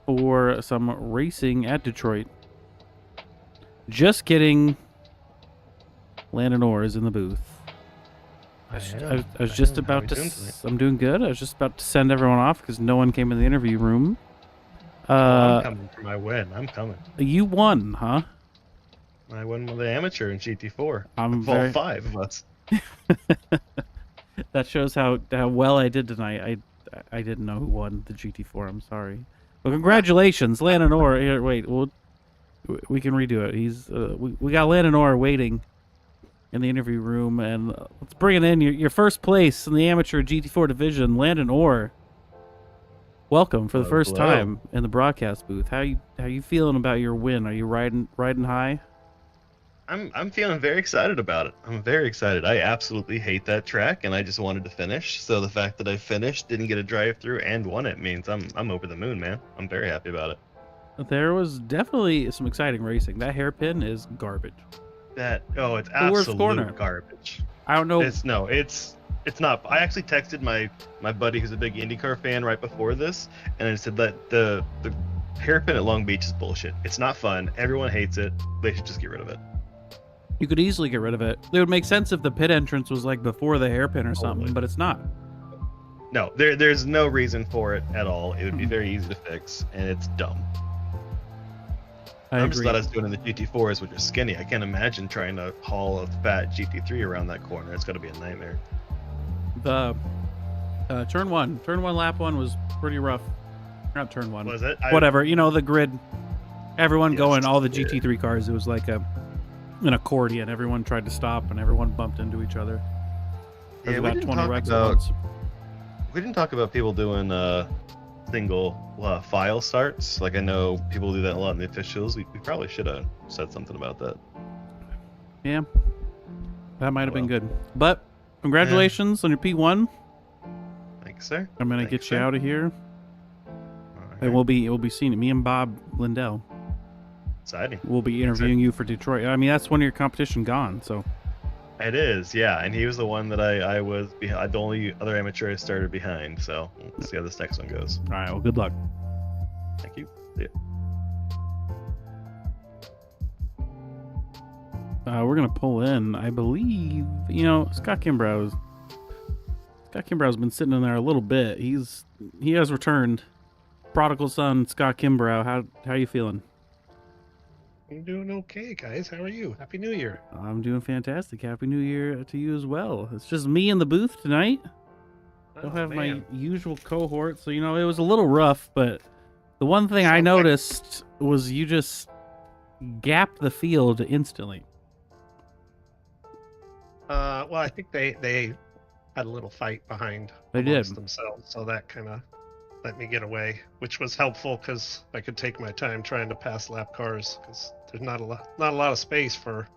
for some racing at Detroit. Just kidding. Landon Orr is in the booth. I was just about to. I'm doing good. I was just about to send everyone off because no one came in the interview room. I'm coming for my win. I'm coming. You won, huh? I won with the amateur in GT4. I'm all 5 of us. That shows how well I did tonight. I didn't know who won the GT4. I'm sorry. Well, congratulations, Landon Orr. Here, wait. We can redo it. He's we got Landon Orr waiting in the interview room, and let's bring it in. Your first place in the amateur GT4 division, Landon Orr. Welcome for the first time in the broadcast booth. How you feeling about your win? Are you riding high? I'm feeling very excited about it. I'm very excited. I absolutely hate that track, and I just wanted to finish. So the fact that I finished, didn't get a drive-through, and won it means I'm over the moon, man. I'm very happy about it. There was definitely some exciting racing. That hairpin is garbage. It's absolute garbage. I don't know. It's not. I actually texted my buddy who's a big IndyCar fan right before this, and I said that the hairpin at Long Beach is bullshit. It's not fun. Everyone hates it. They should just get rid of it. You could easily get rid of it. It would make sense if the pit entrance was like before the hairpin or something, but it's not. No, there's no reason for it at all. It would be very easy to fix, and it's dumb. I'm just glad I was doing it in the GT4s, which are skinny. I can't imagine trying to haul a fat GT3 around that corner. It's got to be a nightmare. The turn one lap one was pretty rough. Not turn one. Was it? Whatever. You know, the grid. Everyone going, all the GT3 cars. It was like an accordion. Everyone tried to stop, and everyone bumped into each other. Yeah, we didn't talk about people doing single file starts. Like I know people do that a lot in the officials. We probably should have said something about that. Yeah, that might have been good. But congratulations on your P1. Thanks, sir. I'm gonna get you out of here, Right. and we'll be seeing it. Me and Bob Lindell. Exciting. We'll be interviewing you for Detroit. I mean, that's one of your competition gone. So. It is, yeah, and he was the one that I was behind, the only other amateur I started behind. So we'll see how this next one goes. All right. Well, good luck. Thank you. See ya. We're gonna pull in. I believe Scott Kimbrow's been sitting in there a little bit. He has returned. Prodigal son Scott Kimbrough. How you feeling? I'm doing okay, guys. How are you? Happy New Year. I'm doing fantastic. Happy New Year to you as well. It's just me in the booth tonight. Don't have my usual cohort, so it was a little rough, but the one thing I noticed was you just gapped the field instantly. Well, I think they had a little fight behind They did themselves, so that kind of let me get away, which was helpful because I could take my time trying to pass lap cars because there's not a lot of space for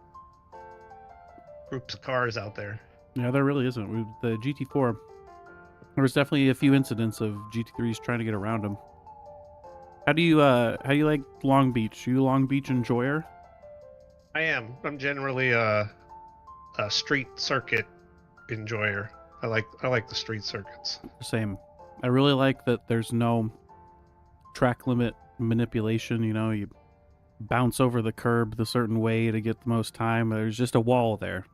groups of cars out there. Yeah, there really isn't. The GT4, there was definitely a few incidents of GT3s trying to get around them. How do you like Long Beach? Are you a Long Beach enjoyer? I am. I'm generally a street circuit enjoyer. I like the street circuits. Same. I really like that there's no track limit manipulation. You bounce over the curb the certain way to get the most time. There's just a wall there.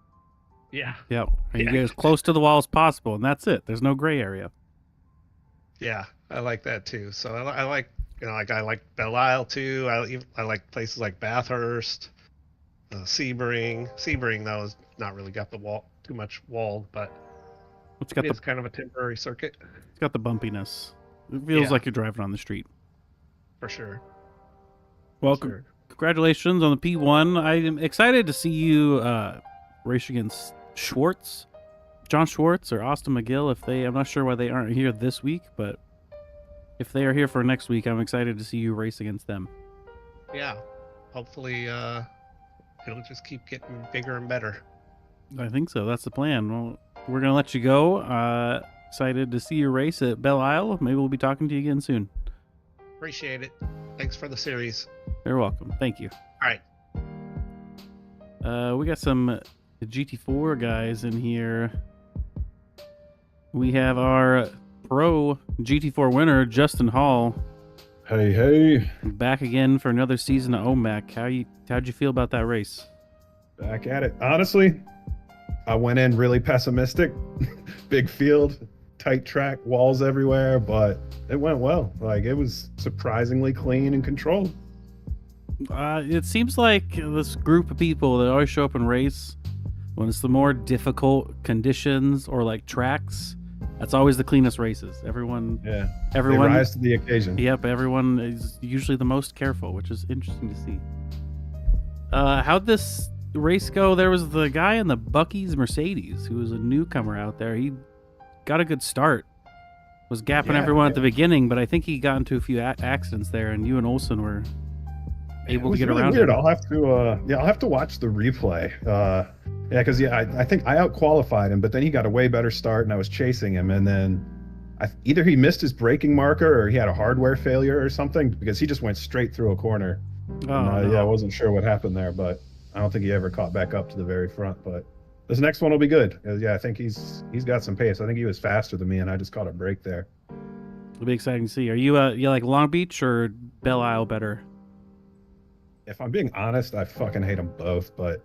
Yeah. Yep. And you get as close to the wall as possible, and that's it. There's no gray area. Yeah, I like that too. So I like I like Belle Isle too. I like places like Bathurst, Sebring. Sebring though is not really got the wall too much walled, but it's kind of a temporary circuit. It's got the bumpiness. It feels like you're driving on the street. For sure. Well, congratulations on the P1. I'm excited to see you race against John Schwartz or Austin McGill. I'm not sure why they aren't here this week, but if they are here for next week, I'm excited to see you race against them. Yeah. Hopefully, it'll just keep getting bigger and better. I think so. That's the plan. Well, we're going to let you go. Excited to see you race at Belle Isle. Maybe we'll be talking to you again soon. Appreciate it. Thanks for the series. You're welcome. Thank you. All right. We got some GT4 guys in here. We have our pro GT4 winner, Justin Hall. Hey. Back again for another season of OMEC. How'd you feel about that race? Back at it. Honestly, I went in really pessimistic. Big field, tight track, walls everywhere, but it went well. Like, it was surprisingly clean and controlled. It seems like this group of people that always show up and race, when it's the more difficult conditions or like tracks, that's always the cleanest races. Everyone they rise to the occasion. Yep, everyone is usually the most careful, which is interesting to see. How'd this race go? There was the guy in the Buc-ee's Mercedes who was a newcomer out there. He got a good start, was gapping everyone at the beginning, but I think he got into a few accidents there, and you and Olsen were able to get really around weird. him. I'll have to watch the replay. Because I think I out-qualified him, but then he got a way better start, and I was chasing him, and then either he missed his braking marker or he had a hardware failure or something, because he just went straight through a corner. No. I wasn't sure what happened there, but I don't think he ever caught back up to the very front. But this next one will be good. I think he's got some pace. I think he was faster than me, and I just caught a break there. It'll be exciting to see. Are you like Long Beach or Belle Isle better? If I'm being honest, I fucking hate them both, but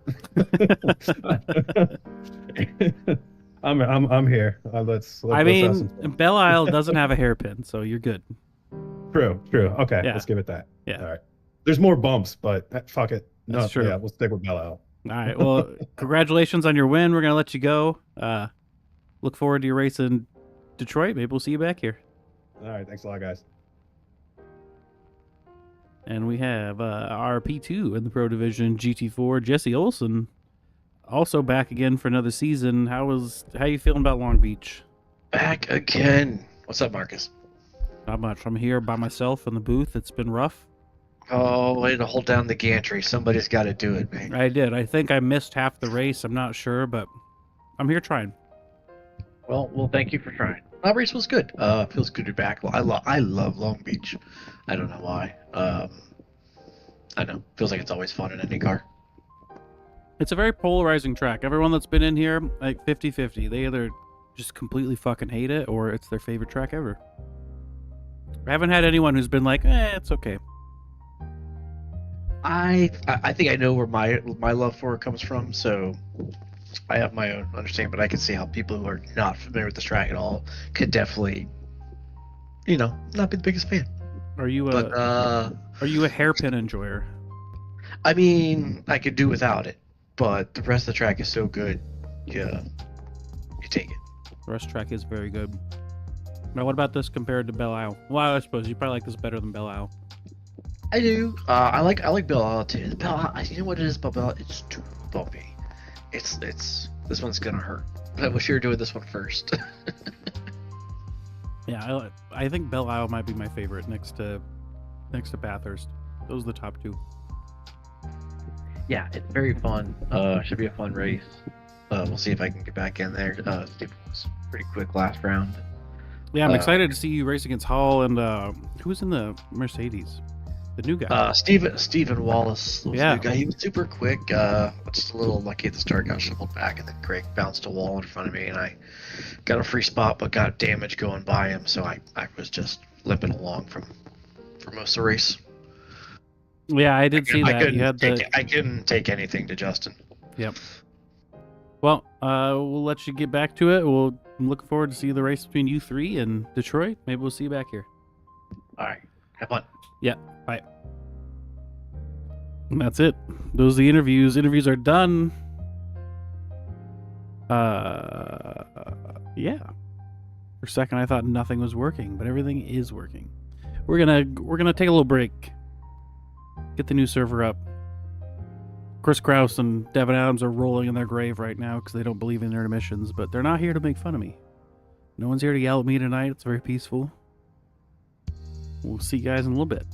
I'm here. Let's Belle Isle doesn't have a hairpin, so you're good. True. Okay, Let's give it that. Yeah. All right. There's more bumps, but fuck it. No, That's true. Yeah, we'll stick with Belle Isle. All right. Well, congratulations on your win. We're gonna let you go. Look forward to your race in Detroit. Maybe we'll see you back here. All right. Thanks a lot, guys. And we have our P2 in the Pro Division GT4, Jesse Olsen, also back again for another season. How you feeling about Long Beach? Back again. What's up, Marcus? Not much. I'm here by myself in the booth. It's been rough. Oh, way to hold down the gantry. Somebody's got to do it, man. I did. I think I missed half the race. I'm not sure, but I'm here trying. Well, thank you for trying. That race was good. Feels good to be back. Well, I love Long Beach. I don't know why. I know. Feels like it's always fun in any car. It's a very polarizing track. Everyone that's been in here, like 50-50. They either just completely fucking hate it, or it's their favorite track ever. I haven't had anyone who's been like, it's okay. I think I know where my love for it comes from, so I have my own understanding, but I can see how people who are not familiar with this track at all could definitely, not be the biggest fan. Are you a hairpin enjoyer? I mean, I could do without it, but the rest of the track is so good, you take it. The rest of the track is very good. Now, what about this compared to Belle Isle? Well, I suppose you probably like this better than Belle Isle. I do. I like Belle Isle too. Belle Isle, you know what it is about Belle Isle? It's too bumpy. It's this one's gonna hurt. I wish you were doing this one first. Yeah, I think Belle Isle might be my favorite next to Bathurst. Those are the top two. Yeah, it's very fun. Should be a fun race. We'll see if I can get back in there. It was pretty quick last round. Yeah, I'm excited to see you race against Hall and who's in the Mercedes? The new guy. Stephen Wallace was Yeah. the new guy. He was super quick. Just a little lucky at the start, got shuffled back, and then Craig bounced a wall in front of me, and I got a free spot, but got damage going by him, so I was just limping along for most of the race. Yeah, I did see that. You had I couldn't take anything to Justin. Yep. Well, we'll let you get back to it. I'm looking forward to see the race between you three and Detroit. Maybe we'll see you back here. All right, have fun. Yeah, bye. And that's it. Those are the interviews. Interviews are done. Yeah. For a second, I thought nothing was working, but everything is working. We're gonna take a little break. Get the new server up. Chris Kraus and Devin Adams are rolling in their grave right now because they don't believe in intermissions, but they're not here to make fun of me. No one's here to yell at me tonight. It's very peaceful. We'll see you guys in a little bit.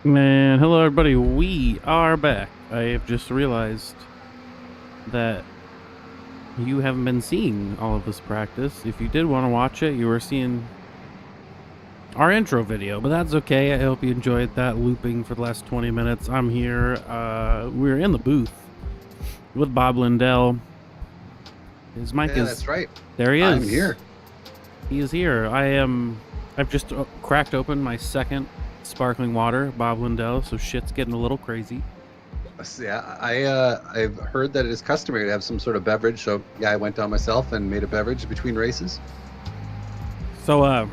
Man, hello everybody, we are back. I have just realized that you haven't been seeing all of this practice. If you did want to watch it, you were seeing our intro video, but that's okay. I hope you enjoyed that looping for the last 20 minutes. I'm here. We're in the booth with Bob Lindell. His mic is... That's right. There he is. I'm here. He is here. I've just cracked open my second sparkling water, Bob Lindell, so shit's getting a little crazy. Yeah, I've heard that it is customary to have some sort of beverage, so yeah, I went down myself and made a beverage between races. So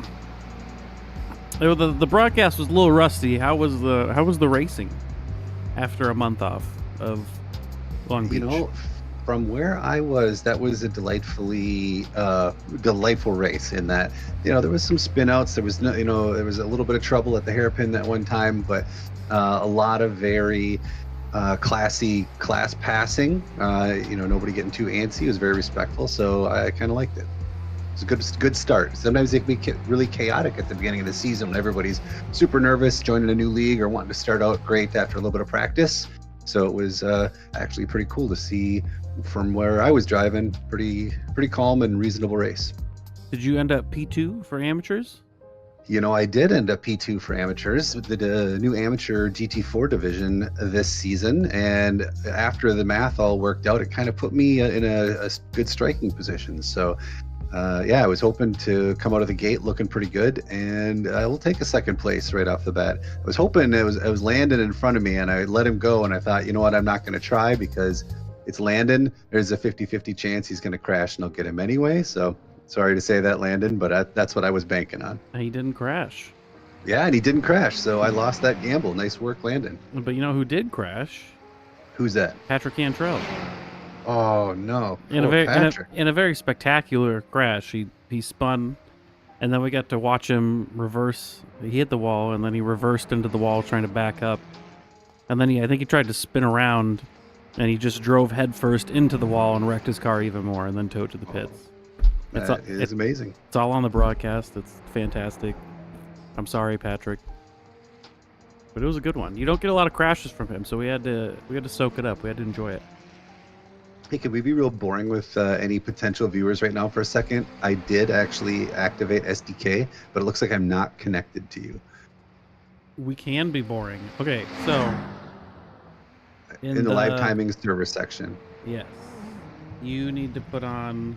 the broadcast was a little rusty. How was the racing after a month off of Long Beach? You know, from where I was, that was a delightful race in that, you know, there was some spin outs, there was no, you know, there was a little bit of trouble at the hairpin that one time, but a lot of very classy class passing, you know, nobody getting too antsy. It was very respectful, so I kind of liked it. It was a good start. Sometimes it can be really chaotic at the beginning of the season when everybody's super nervous, joining a new league or wanting to start out great after a little bit of practice. So it was actually pretty cool to see from where I was driving. Pretty calm and reasonable race. Did you end up P2 for amateurs? You know, I did end up P2 for amateurs, the new amateur GT4 division this season. And after the math all worked out, it kind of put me in a good striking position. So yeah, I was hoping to come out of the gate looking pretty good, and I will take a second place right off the bat. I was hoping it was Landon in front of me, and I let him go, and I thought, you know what, I'm not going to try because it's Landon. There's a 50-50 chance he's going to crash, and I'll get him anyway. So sorry to say that, Landon, but that's what I was banking on. He didn't crash. Yeah, and he didn't crash, so I lost that gamble. Nice work, Landon. But you know who did crash? Who's that? Patrick Cantrell. Oh no! In a very spectacular crash, he spun, and then we got to watch him reverse. He hit the wall, and then he reversed into the wall trying to back up, and then I think he tried to spin around, and he just drove headfirst into the wall and wrecked his car even more, and then towed to the pits. That is amazing. It's all on the broadcast. It's fantastic. I'm sorry, Patrick, but it was a good one. You don't get a lot of crashes from him, so we had to soak it up. We had to enjoy it. Hey, could we be real boring with any potential viewers right now for a second? I did actually activate SDK, but it looks like I'm not connected to you. We can be boring. Okay, so in the live timing server section. Yes. You need to put on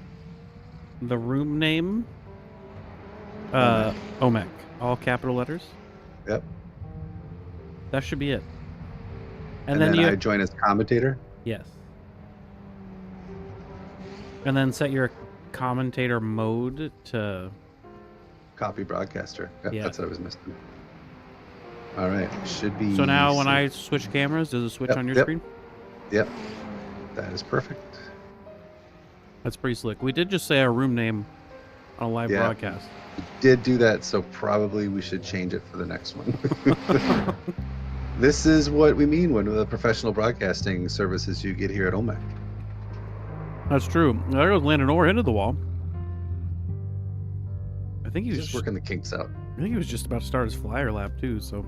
the room name. OMEC. All capital letters. Yep. That should be it. And then I join as commentator? Yes. And then set your commentator mode to copy broadcaster. Yep, yeah. That's what I was missing. All right, should be. So now when I switch cameras, does it switch on your screen? Yep, that is perfect. That's pretty slick. We did just say our room name on a live broadcast. We did do that, so probably we should change it for the next one. This is what we mean when the professional broadcasting services you get here at OMEC. That's true. There goes Landon Orr into the wall. I think he was just working the kinks out. I think he was just about to start his flyer lap too. So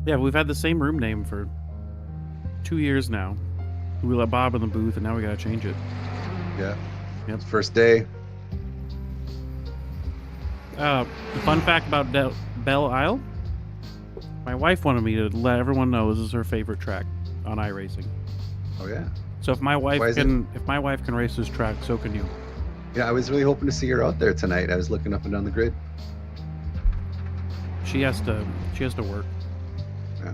yeah, we've had the same room name for 2 years now. We let Bob in the booth, and now we gotta change it. Yeah. Yep. First day. Fun fact about Belle Isle. My wife wanted me to let everyone know this is her favorite track on iRacing. Oh yeah. So if my wife can race this track, so can you. Yeah, I was really hoping to see her out there tonight. I was looking up and down the grid. She has to work. Yeah.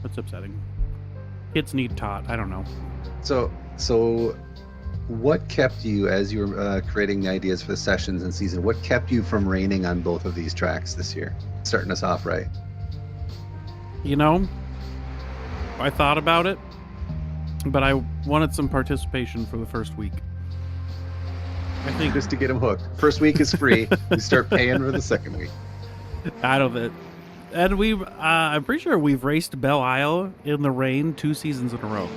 That's upsetting. Kids need taught. I don't know. So what kept you, as you were creating the ideas for the sessions and season, what kept you from raining on both of these tracks this year? Starting us off right. You know, I thought about it, but I wanted some participation for the first week. I think just to get them hooked. First week is free. You start paying for the second week. Out of it. And I'm pretty sure we've raced Belle Isle in the rain 2 seasons in a row.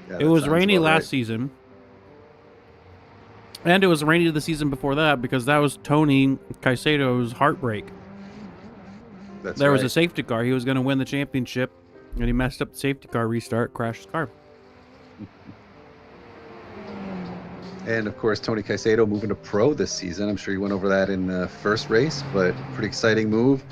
Yeah, it was rainy last season. And it was rainy the season before that because that was Tony Caicedo's heartbreak. There was a safety car. He was going to win the championship, and he messed up the safety car restart, crashed his car. And of course, Tony Caicedo moving to pro this season. I'm sure you went over that in the first race, but pretty exciting move.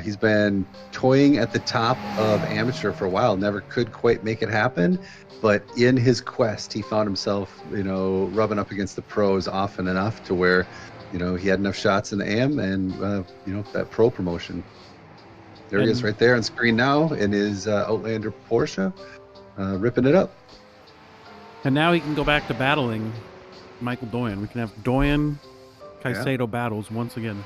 He's been toying at the top of amateur for a while, never could quite make it happen. But in his quest, he found himself, rubbing up against the pros often enough to where, he had enough shots in the AM and, that pro promotion. There he is right there on screen now in his Outlander Porsche, ripping it up. And now he can go back to battling Michael Doyen. We can have Doyen Caicedo battles once again.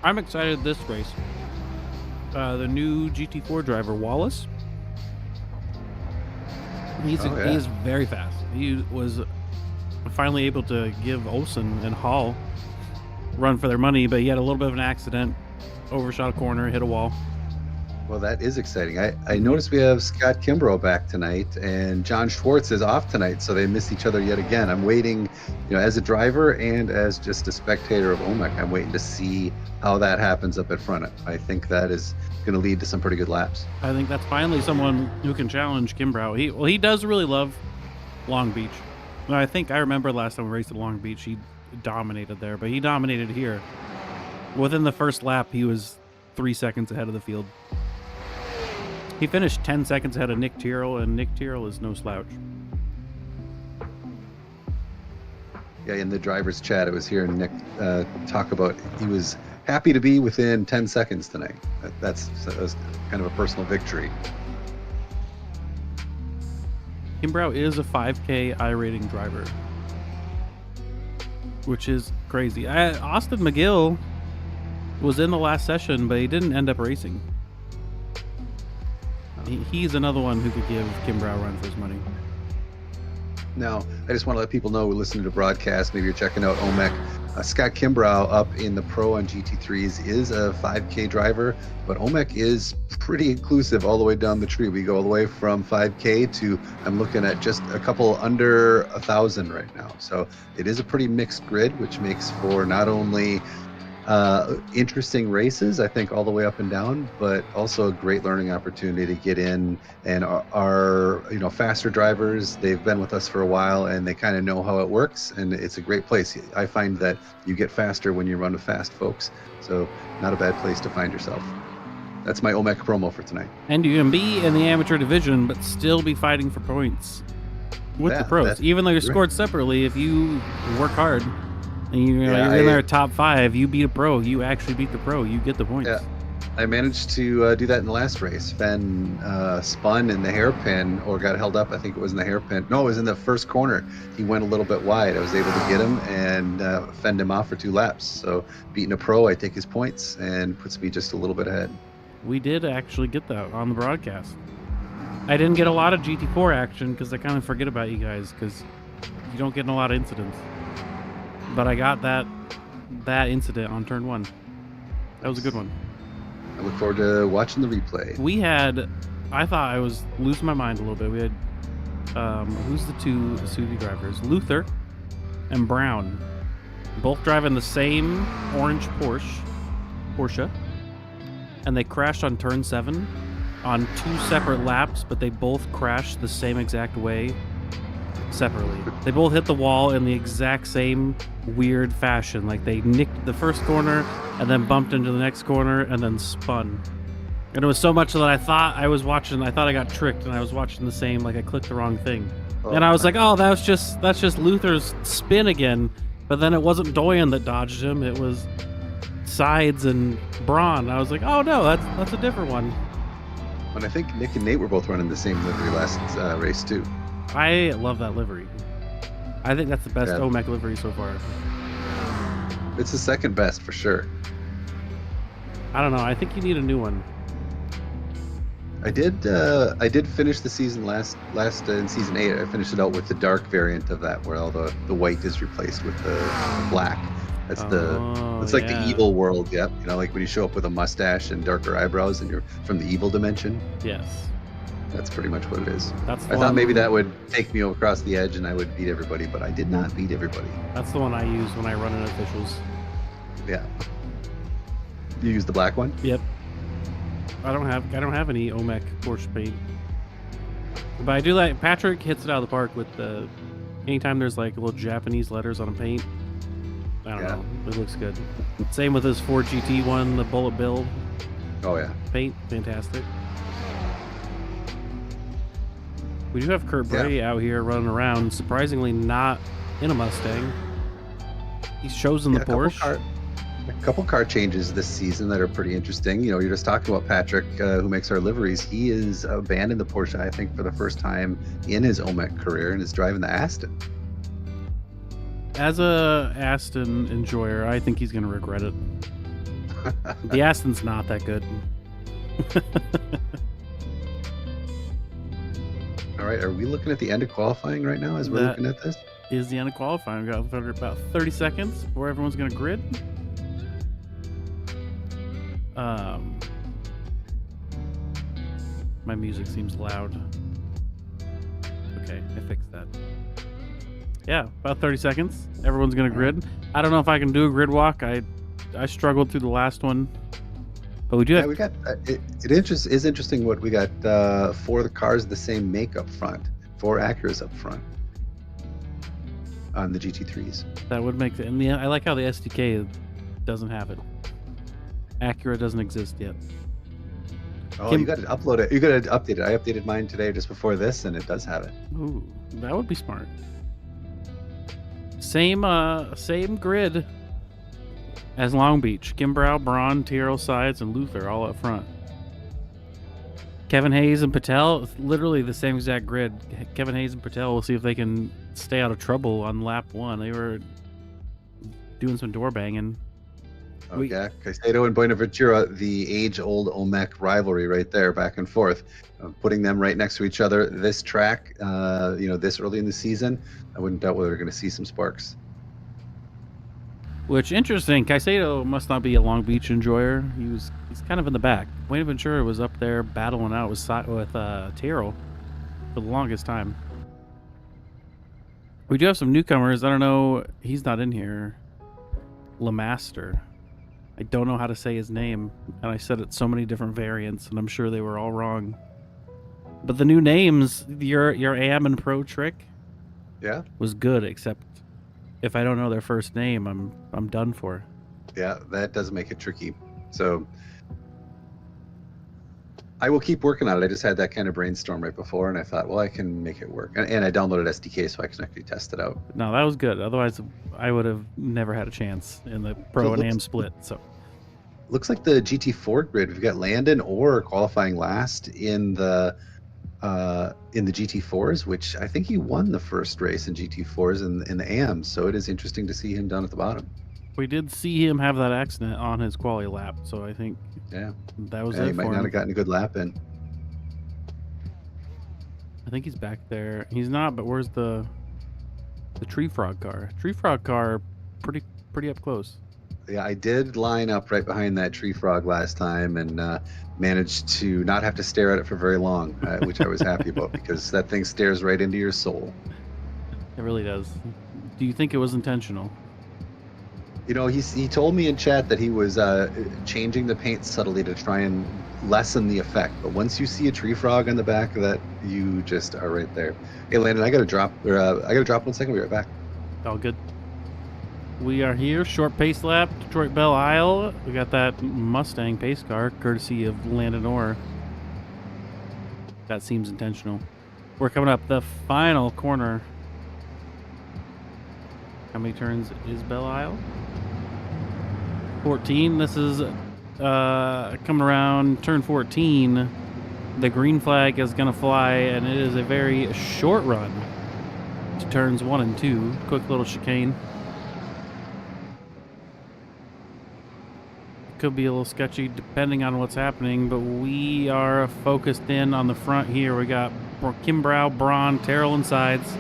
I'm excited this race. The new GT4 driver, Wallace. He's very fast. He was finally able to give Olsen and Hall run for their money, but he had a little bit of an accident, overshot a corner, hit a wall. Well, that is exciting. I noticed we have Scott Kimbrough back tonight, and John Schwartz is off tonight, so they miss each other yet again. I'm waiting, as a driver and as just a spectator of OMEC, I'm waiting to see how that happens up at front. I think that is going to lead to some pretty good laps. I think that's finally someone who can challenge Kimbrough. He does really love Long Beach. I think I remember last time we raced at Long Beach, he dominated there, but he dominated here. Within the first lap, he was 3 seconds ahead of the field. He finished 10 seconds ahead of Nick Tyrrell, and Nick Tyrrell is no slouch. Yeah, in the driver's chat, I was hearing Nick talk about he was happy to be within 10 seconds tonight. That was kind of a personal victory. Kimbrough is a 5K I-rating driver, which is crazy. Austin McGill was in the last session, but he didn't end up racing. He's another one who could give Kimbrough a run for his money. Now, I just want to let people know, we're listening to broadcast, maybe you're checking out OMEC. Scott Kimbrough up in the pro on GT3s is a 5K driver, but OMEC is pretty inclusive all the way down the tree. We go all the way from 5K to, I'm looking at just a couple under 1,000 right now. So it is a pretty mixed grid, which makes for not only interesting races, I think, all the way up and down, but also a great learning opportunity to get in. And our faster drivers, they've been with us for a while and they kind of know how it works, and it's a great place. I find that you get faster when you run with fast folks, so not a bad place to find yourself. That's my OMEC promo for tonight. And you can be in the amateur division but still be fighting for points with the pros, even though you're scored separately. If you work hard and you're in there top 5, you beat a pro. You actually beat the pro. You get the points. Yeah, I managed to do that in the last race. Fenn spun in the hairpin, or got held up. I think it was in the hairpin. No, it was in the first corner. He went a little bit wide. I was able to get him and fend him off for 2 laps. So beating a pro, I take his points and puts me just a little bit ahead. We did actually get that on the broadcast. I didn't get a lot of GT4 action because I kind of forget about you guys because you don't get in a lot of incidents. But I got that incident on turn 1. That was a good one. I look forward to watching the replay. I thought I was losing my mind a little bit. We had, who's the two Suzuki drivers? Luther and Brown. Both driving the same orange Porsche. And they crashed on turn 7 on 2 separate laps, but they both crashed the same exact way separately. They both hit the wall in the exact same weird fashion. Like they nicked the first corner and then bumped into the next corner and then spun. And it was so much that I thought I got tricked and I was watching the same, like I clicked the wrong thing. And I was like, oh, that's just Luther's spin again. But then it wasn't Doyen that dodged him. It was Sides and Braun. I was like, oh no, that's a different one. And I think Nick and Nate were both running the same livery last race too. I love that livery. I think that's the best OMEC livery so far. It's the second best for sure. I don't know. I think you need a new one. I did finish the season last in season 8. I finished it out with the dark variant of that, where all the white is replaced with the black. That's it's like the evil world. Yep. Like when you show up with a mustache and darker eyebrows and you're from the evil dimension. Yes. That's pretty much what it is. I thought thought maybe that would take me across the edge and I would beat everybody, but I did not beat everybody. That's the one I use when I run in officials. Yeah. You use the black one? Yep. I don't have any OMEC Porsche paint. But I do like Patrick hits it out of the park with the anytime there's like little Japanese letters on a paint. I don't know. It looks good. Same with his Ford GT one, the bullet bill Oh yeah. paint. Fantastic. We do have Kurt Bray out here running around, surprisingly not in a Mustang. He's chosen the Porsche. A couple car changes this season that are pretty interesting. You know, you're just talking about Patrick, who makes our liveries. He is abandoned the Porsche, I think, for the first time in his OMEC career, and is driving the Aston. As a Aston enjoyer, I think he's going to regret it. The Aston's not that good. All right, are we looking at the end of qualifying right now as we're looking at this? Is the end of qualifying. We've got about 30 seconds before everyone's going to grid. My music seems loud. Okay, I fixed that. Yeah, about 30 seconds. Everyone's going to grid. I don't know if I can do a grid walk. I struggled through the last one. But we do have... we got it is interesting what we got. 4 of the cars the same make up front. 4 Acuras up front on the GT3s. That would make and I like how the SDK doesn't have it. Acura doesn't exist yet. Oh, you got to upload it. You got to update it. I updated mine today just before this, and it does have it. Ooh, that would be smart. Same grid as Long Beach. Kimbrough, Braun, Tyrrell, Sides, and Luther all up front. Kevin Hayes and Patel, literally the same exact grid. Kevin Hayes and Patel, we'll see if they can stay out of trouble on lap 1. They were doing some door banging. Oh, yeah, Caicedo and Buenaventura, the age-old OMEC rivalry right there, back and forth. Putting them right next to each other. This track, this early in the season, I wouldn't doubt whether we're going to see some sparks. Which, interesting, Caicedo must not be a Long Beach enjoyer. He's kind of in the back. Buenaventura was up there battling out with Tyrrell for the longest time. We do have some newcomers. I don't know. He's not in here. Lemaster. I don't know how to say his name, and I said it so many different variants, and I'm sure they were all wrong. But the new names, your AM and Pro trick, was good. Except if I don't know their first name, I'm done for. Yeah, that does make it tricky. So I will keep working on it. I just had that kind of brainstorm right before, and I thought, well, I can make it work. And I downloaded SDK so I can actually test it out. No, that was good. Otherwise, I would have never had a chance in the Pro and AM split. So looks like the GT4 grid. We've got Landon Orr qualifying last in the GT4s, which I think he won the first race in GT4s in the AM. So it is interesting to see him down at the bottom. We did see him have that accident on his quali lap, so I think that was it. He might not have gotten a good lap in. I think he's back there. He's not, but where's the tree frog car? Tree frog car, pretty up close. Yeah, I did line up right behind that tree frog last time and managed to not have to stare at it for very long, which I was happy about because that thing stares right into your soul. It really does. Do you think it was intentional? You know, he told me in chat that he was changing the paint subtly to try and lessen the effect. But once you see a tree frog on the back of that, you just are right there. Hey, Landon, I got to drop. I got to drop 1 second. We'll be right back. All good. We are here, short pace lap, Detroit Belle Isle. We got that Mustang pace car, courtesy of Landon Orr. That seems intentional. We're coming up the final corner. How many turns is Belle Isle? 14. This is coming around turn 14. The green flag is going to fly, and it is a very short run to turns 1 and 2. Quick little chicane. Could be a little sketchy depending on what's happening, but we are focused in on the front here. We got Kimbrough, Braun, Tyrrell, and Sides.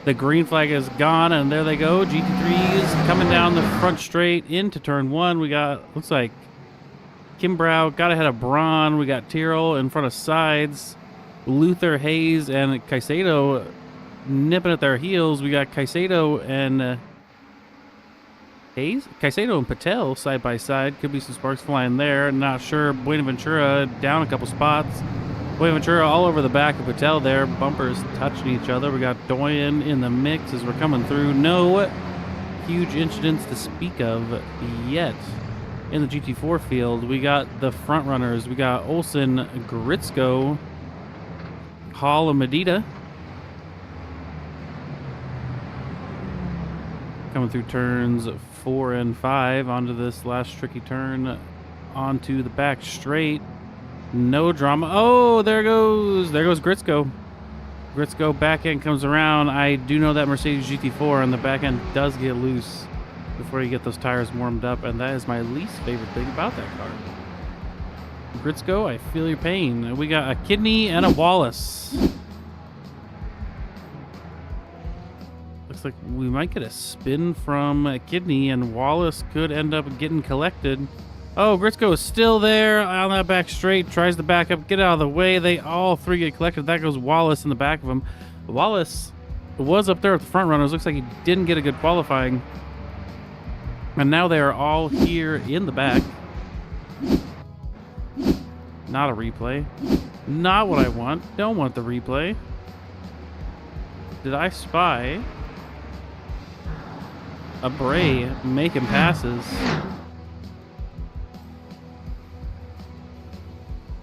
The green flag is gone, and there they go. GT3s coming down the front straight into turn 1. We got, looks like Kimbrough got ahead of Braun. We got Tyrrell in front of Sides. Luther, Hayes, and Caicedo nipping at their heels. We got Caicedo and Hayes, Caicedo and Patel side by side. Could be some sparks flying there. Not sure. Buenaventura down a couple spots. Buenaventura all over the back of Patel there. Bumpers touching each other. We got Doyen in the mix as we're coming through. No huge incidents to speak of yet in the GT4 field. We got the front runners. We got Olsen, Gritzko, Hall, and Medina coming through turns 4 and 5 onto this last tricky turn onto the back straight. No drama. Oh, there goes Gritzko. Gritzko back end comes around. I do know that Mercedes GT4 on the back end does get loose before you get those tires warmed up, and that is my least favorite thing about that car. Gritzko, I feel your pain. We got a Kidney and a Wallace. Looks like we might get a spin from a Kidney, and Wallace could end up getting collected. Oh, Gritzko is still there on that back straight. Tries to back up, get out of the way. They all three get collected. That goes Wallace in the back of him. Wallace was up there with the front runners. Looks like he didn't get a good qualifying. And now they are all here in the back. Not a replay. Not what I want. Don't want the replay. Did I spy a Bray making passes?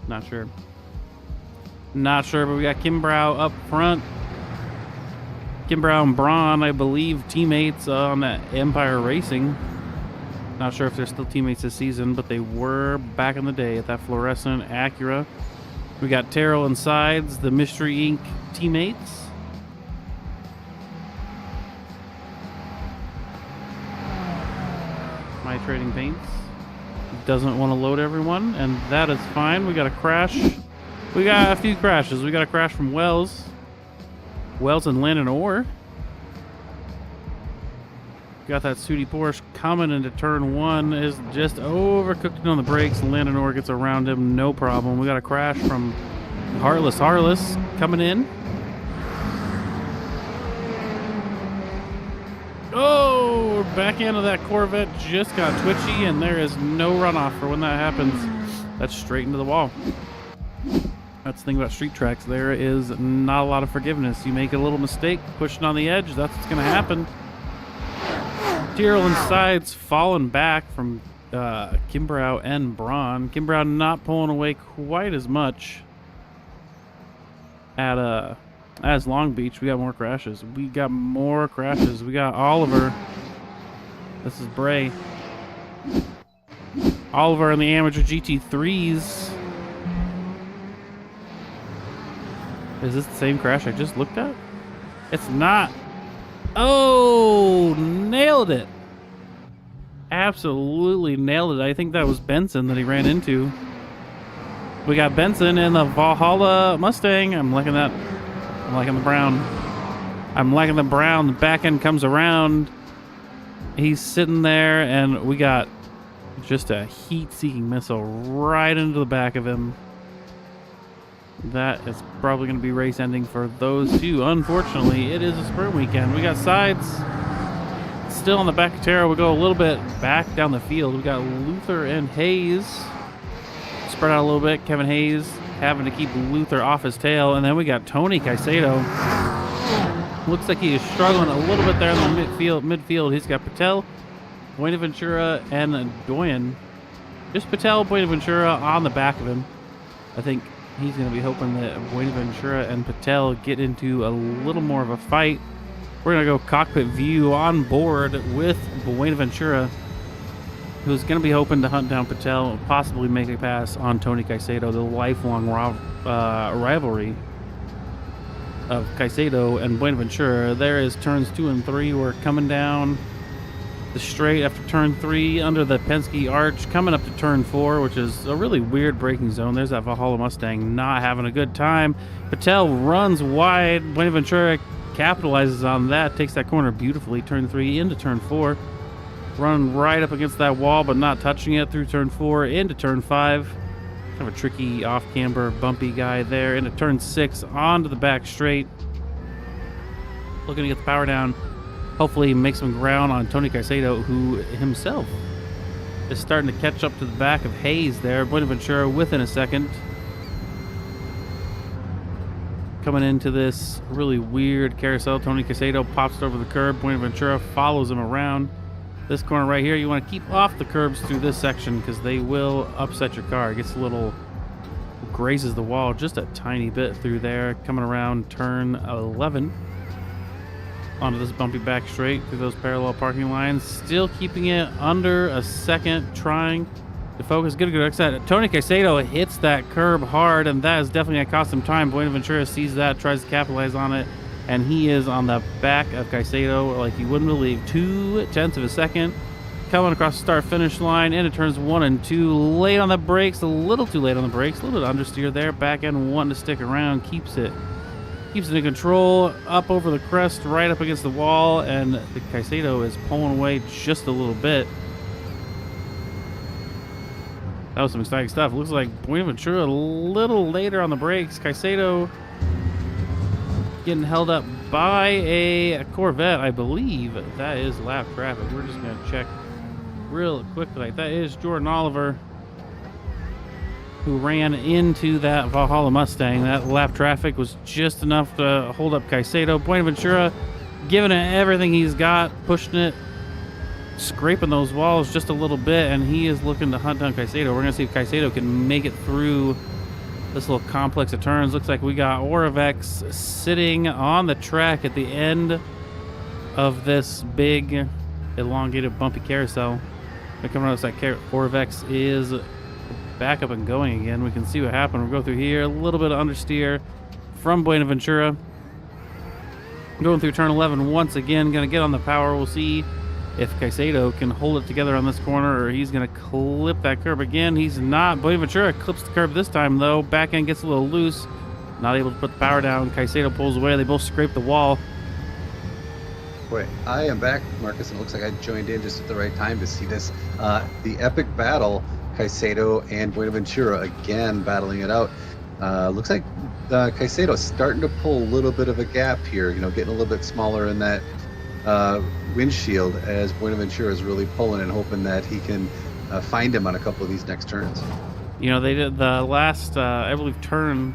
Not sure. Not sure, but we got Kimbrough up front. Kimbrough and Braun, I believe, teammates on that Empire Racing. Not sure if they're still teammates this season, but they were back in the day at that fluorescent Acura. We got Terrell and Sides, the Mystery Inc. teammates. My Trading Paints doesn't want to load everyone, and that is fine. We got a crash. We got a few crashes. We got a crash from Wells and Landon Orr. Got that Sooty Porsche coming into turn 1, is just overcooked on the brakes. Landon Orr gets around him, no problem. We got a crash from Heartless coming in. Oh, back end of that Corvette just got twitchy, and there is no runoff for when that happens. That's straight into the wall. That's the thing about street tracks. There is not a lot of forgiveness. You make a little mistake, pushing on the edge, that's what's going to happen. Tyrrell and Sides falling back from Kimbrough and Braun. Kimbrough not pulling away quite as much at as Long Beach. We got more crashes. We got Oliver. This is Bray. Oliver in the amateur GT3s. Is this the same crash I just looked at? It's not. Oh, nailed it. Absolutely nailed it. I think that was Benson that he ran into. We got Benson in the Valhalla Mustang. I'm liking that. I'm liking the brown. The back end comes around. He's sitting there, and we got just a heat-seeking missile right into the back of him. That is probably going to be race ending for those two. Unfortunately, it is a sprint weekend. We got Sides still on the back of Terra. We go a little bit back down the field. We got Luther and Hayes spread out a little bit. Kevin Hayes having to keep Luther off his tail. And then we got Tony Caicedo. Looks like he is struggling a little bit there in the midfield. He's got Patel, Buenaventura, and Doyen. Just Patel, Buenaventura on the back of him. I think he's going to be hoping that Buenaventura and Patel get into a little more of a fight. We're going to go cockpit view on board with Buenaventura, who's going to be hoping to hunt down Patel and possibly make a pass on Tony Caicedo, the lifelong rivalry of Caicedo and Buenaventura. There is turns 2 and 3. We're coming down the straight after turn 3 under the Penske arch, coming up to turn 4, which is a really weird braking zone. There's that Valhalla Mustang not having a good time. Patel runs wide. Buenaventura capitalizes on that, takes that corner beautifully. Turn 3 into turn 4. Run right up against that wall, but not touching it through turn 4 into turn 5. Kind of a tricky off-camber, bumpy guy there. Into turn 6 onto the back straight. Looking to get the power down. hopefully make some ground on Tony Caicedo, who himself is starting to catch up to the back of Hayes there. Buenaventura within a second. Coming into this really weird carousel, Tony Caicedo pops it over the curb. Buenaventura follows him around. This corner right here, you want to keep off the curbs through this section because they will upset your car. It gets a little, grazes the wall just a tiny bit through there. Coming around turn 11 onto this bumpy back straight through those parallel parking lines. Still keeping it under a second, trying to focus. Good. Like I said, Tony Caicedo hits that curb hard, and that is definitely going to cost him time. Buenaventura sees that, tries to capitalize on it, and he is on the back of Caicedo like you wouldn't believe. 0.2 of a second. Coming across the start-finish line into turns 1 and 2. Late on the brakes, a little too late on the brakes. A little bit of understeer there. Back end wanting to stick around. Keeps it in control. Up over the crest, right up against the wall, and the Caicedo is pulling away just a little bit. That was some exciting stuff. Looks like Buenaventura a little later on the brakes. Caicedo getting held up by a Corvette, I believe. That is lap traffic. We're just going to check real quickly. That is Jordan Oliver, who ran into that Valhalla Mustang. That lap traffic was just enough to hold up Caicedo. Buenaventura giving it everything he's got, pushing it, scraping those walls just a little bit, and he is looking to hunt down Caicedo. We're going to see if Caicedo can make it through this little complex of turns. Looks like we got Orvex sitting on the track at the end of this big, elongated, bumpy carousel. Coming out, like Orvex is back up and going again. We can see what happened. We'll go through here. A little bit of understeer from Buenaventura. Going through turn 11 once again. Going to get on the power. We'll see if Caicedo can hold it together on this corner, or he's going to clip that curb again. He's not. Buenaventura clips the curb this time, though. Back end gets a little loose. Not able to put the power down. Caicedo pulls away. They both scrape the wall. Boy, I am back, Marcus, and it looks like I joined in just at the right time to see this. The epic battle, Caicedo and Buenaventura again battling it out. Looks like Caicedo starting to pull a little bit of a gap here, getting a little bit smaller in that windshield as Buenaventura is really pulling and hoping that he can find him on a couple of these next turns. They did the last, I believe, turn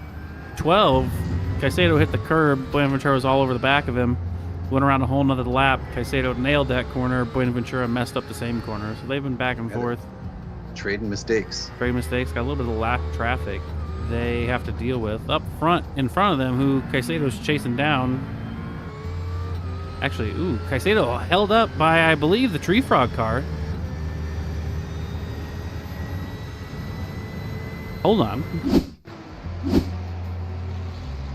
12. Caicedo hit the curb. Buenaventura was all over the back of him. Went around a whole nother lap. Caicedo nailed that corner. Buenaventura messed up the same corner. So they've been back and forth. Trading mistakes. Got a little bit of lap traffic they have to deal with. Up front, in front of them, who Caicedo's chasing down. Actually, Caicedo held up by, I believe, the Tree Frog car. Hold on.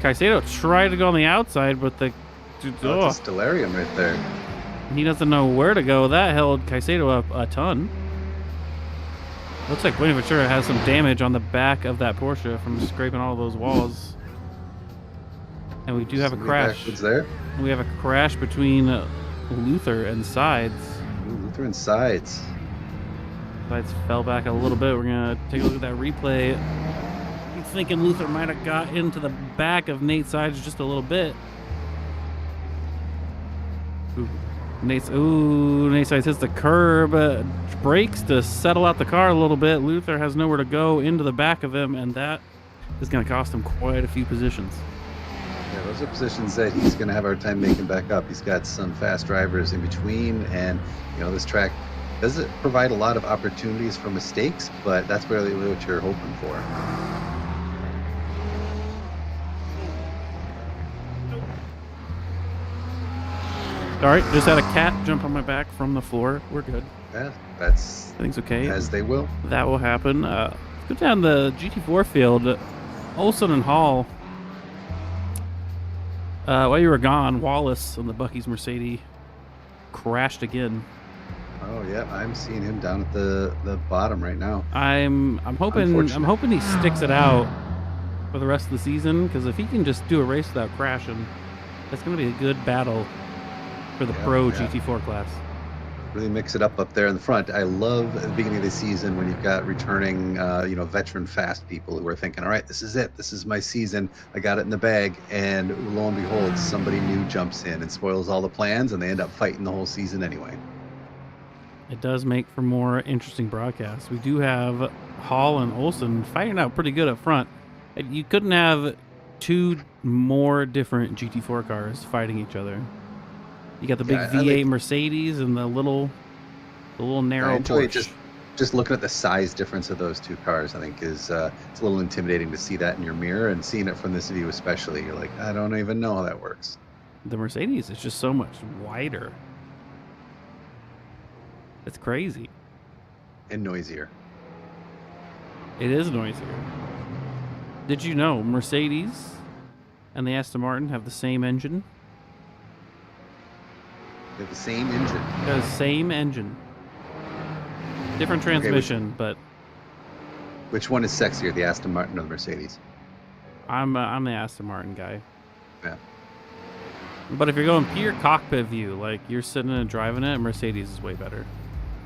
Caicedo tried to go on the outside, but the... That's a Stellarium right there. He doesn't know where to go. That held Caicedo up a ton. Looks like Buenaventura has some damage on the back of that Porsche from scraping all those walls. And we do have a crash. There. We have a crash between Luther and Sides. Luther and Sides. Sides fell back a little bit. We're going to take a look at that replay. I'm thinking Luther might have got into the back of Nate Sides just a little bit. Nate Sides hits the curb, brakes to settle out the car a little bit. Luther has nowhere to go into the back of him, and that is going to cost him quite a few positions. Yeah, those are positions that he's going to have a hard time making back up. He's got some fast drivers in between, and this track doesn't provide a lot of opportunities for mistakes, but that's really what you're hoping for. All right, just had a cat jump on my back from the floor. We're good. Yeah, that's... Everything's okay. As they will. That will happen. Let's go down the GT4 field. Olson and Hall. While you were gone, Wallace on the Bucky's Mercedes crashed again. Oh yeah, I'm seeing him down at the bottom right now. I'm hoping he sticks it out for the rest of the season, because if he can just do a race without crashing, that's going to be a good battle for the pro GT4 class. Really mix it up there in the front. I love at the beginning of the season when you've got returning, veteran fast people who are thinking, all right, this is it. This is my season. I got it in the bag. And lo and behold, somebody new jumps in and spoils all the plans, and they end up fighting the whole season anyway. It does make for more interesting broadcasts. We do have Hall and Olsen fighting out pretty good up front. You couldn't have two more different GT4 cars fighting each other. You got the big V8 Mercedes and the little narrow I enjoy Porsche. just looking at the size difference of those two cars. I think is it's a little intimidating to see that in your mirror, and seeing it from this view especially. You're like, I don't even know how that works. The Mercedes is just so much wider. It's crazy. And noisier. It is noisier. Did you know Mercedes and the Aston Martin have the same engine? They have the same engine. The same engine. Different transmission, but Which one is sexier, the Aston Martin or the Mercedes? I'm the Aston Martin guy. Yeah. But if you're going pure cockpit view, like you're sitting and driving it, Mercedes is way better.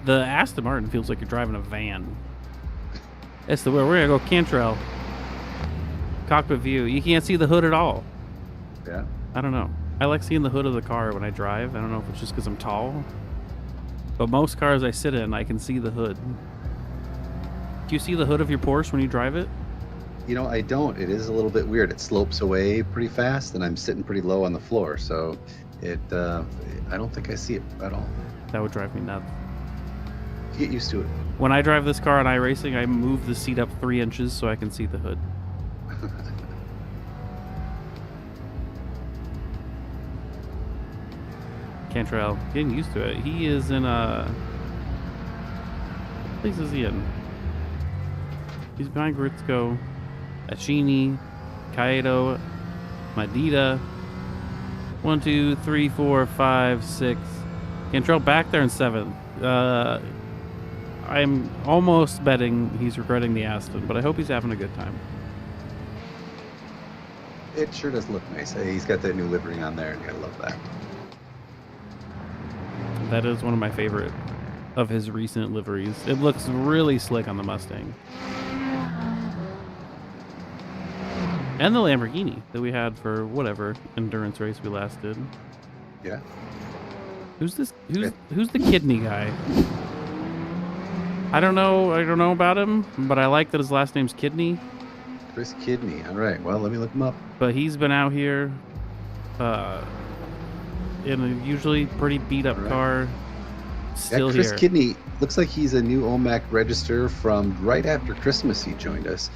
The Aston Martin feels like you're driving a van. It's the way we're gonna go Cantrell. Cockpit view. You can't see the hood at all. Yeah. I don't know. I like seeing the hood of the car when I drive. I don't know if it's just because I'm tall. But most cars I sit in, I can see the hood. Do you see the hood of your Porsche when you drive it? I don't. It is a little bit weird. It slopes away pretty fast, and I'm sitting pretty low on the floor, so I don't think I see it at all. That would drive me nuts. You get used to it. When I drive this car on iRacing, I move the seat up 3 inches so I can see the hood. Cantrell, getting used to it. He is in what place is he in? He's behind Gritzko, Ashini, Kaito, Madita. 1, 2, 3, 4, 5, 6. Cantrell back there in 7th. I'm almost betting he's regretting the Aston, but I hope he's having a good time. It sure does look nice. He's got that new livery on there, and I love that. That is one of my favorite of his recent liveries. It looks really slick on the Mustang. And the Lamborghini that we had for whatever endurance race we last did. Yeah. Who's this? Who's the kidney guy? I don't know about him, but I like that his last name's Kidney. Chris Kidney. All right. Well, let me look him up. But he's been out here in a usually pretty beat up car. Still Chris here. Kidney looks like he's a new OMEC register from right after Christmas. He joined us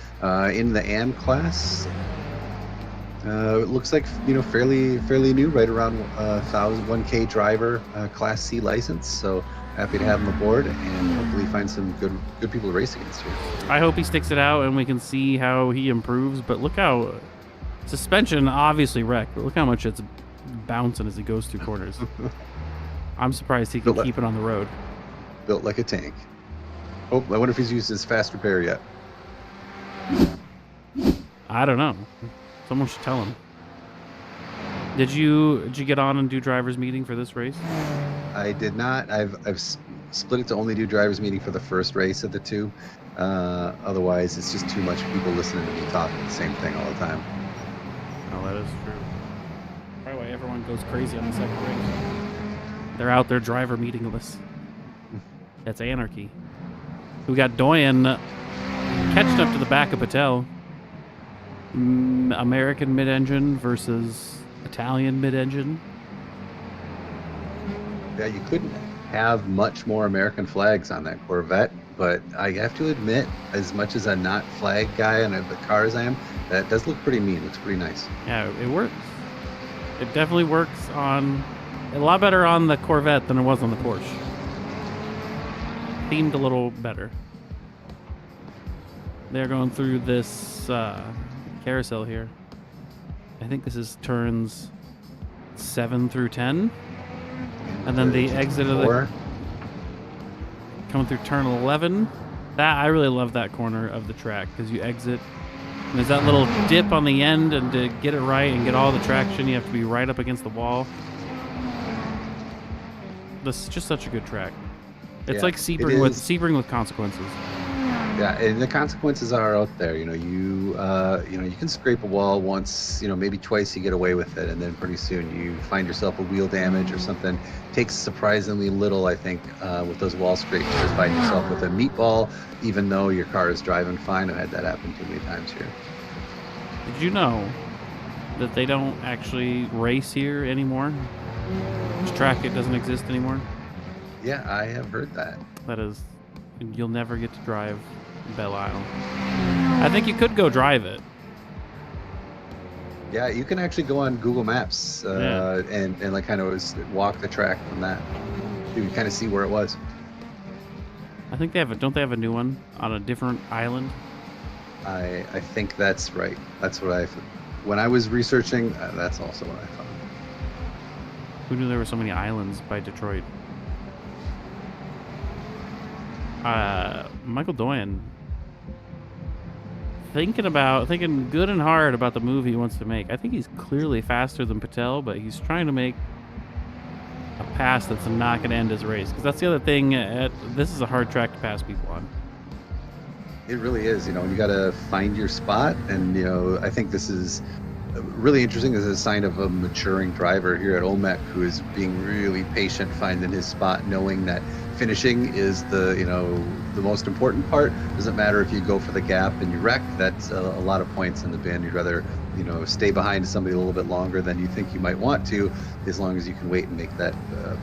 in the AM class. It looks like fairly new, right around 1K driver, Class C license. So happy to have him aboard, and hopefully find some good people to race against here. I hope he sticks it out and we can see how he improves. But look how suspension obviously wrecked. But look how much it's bouncing as he goes through corners. I'm surprised he can keep it on the road. Built like a tank. Oh, I wonder if he's used his fast repair yet. I don't know. Someone should tell him. Did you get on and do driver's meeting for this race? I did not. I've split it to only do driver's meeting for the first race of the two. Otherwise, it's just too much people listening to me talking the same thing all the time. Oh, that is true. Probably why everyone goes crazy on the second race. They're out there driver meetingless. That's anarchy. We got Doyen catching up to the back of Patel. American mid-engine versus Italian mid-engine. Yeah, you couldn't have much more American flags on that Corvette, but I have to admit, as much as a not flag guy and a car as I am, that does look pretty mean. It looks pretty nice. Yeah, it works. It definitely works on a lot better on the Corvette than it was on the Porsche. Themed a little better. They're going through this carousel here. I think this is turns 7 through 10. And then the exit of the... Coming through turn 11. I really love that corner of the track because you exit. And there's that little dip on the end, and to get it right and get all the traction, you have to be right up against the wall. This is just such a good track. It's Yeah, like it Sebring with consequences. Yeah, and the consequences are out there. You can scrape a wall once, maybe twice you get away with it, and then pretty soon you find yourself a wheel damage or something. Takes surprisingly little, I think, with those wall scrapes to find yourself with a meatball, even though your car is driving fine. I've had that happen too many times here. Did you know that they don't actually race here anymore? This track, it doesn't exist anymore. Yeah, I have heard that. That is, you'll never get to drive Belle Isle. I think you could go drive it. Yeah, you can actually go on Google Maps and like kind of walk the track from that. You can kind of see where it was. I think they have don't they have a new one on a different island? I think that's right. That's what when I was researching, that's also what I found. Who knew there were so many islands by Detroit? Michael Doyen thinking good and hard about the move he wants to make. I think he's clearly faster than Patel, but he's trying to make a pass that's not going to end his race. Because that's the other thing. This is a hard track to pass people on. It really is. You got to find your spot, and I think this is really interesting. This is a sign of a maturing driver here at OMEC who is being really patient, finding his spot, knowing that finishing is the most important part. Doesn't matter if you go for the gap and you wreck. That's a lot of points in the bin. You'd rather stay behind somebody a little bit longer than you think you might want to, as long as you can wait and make that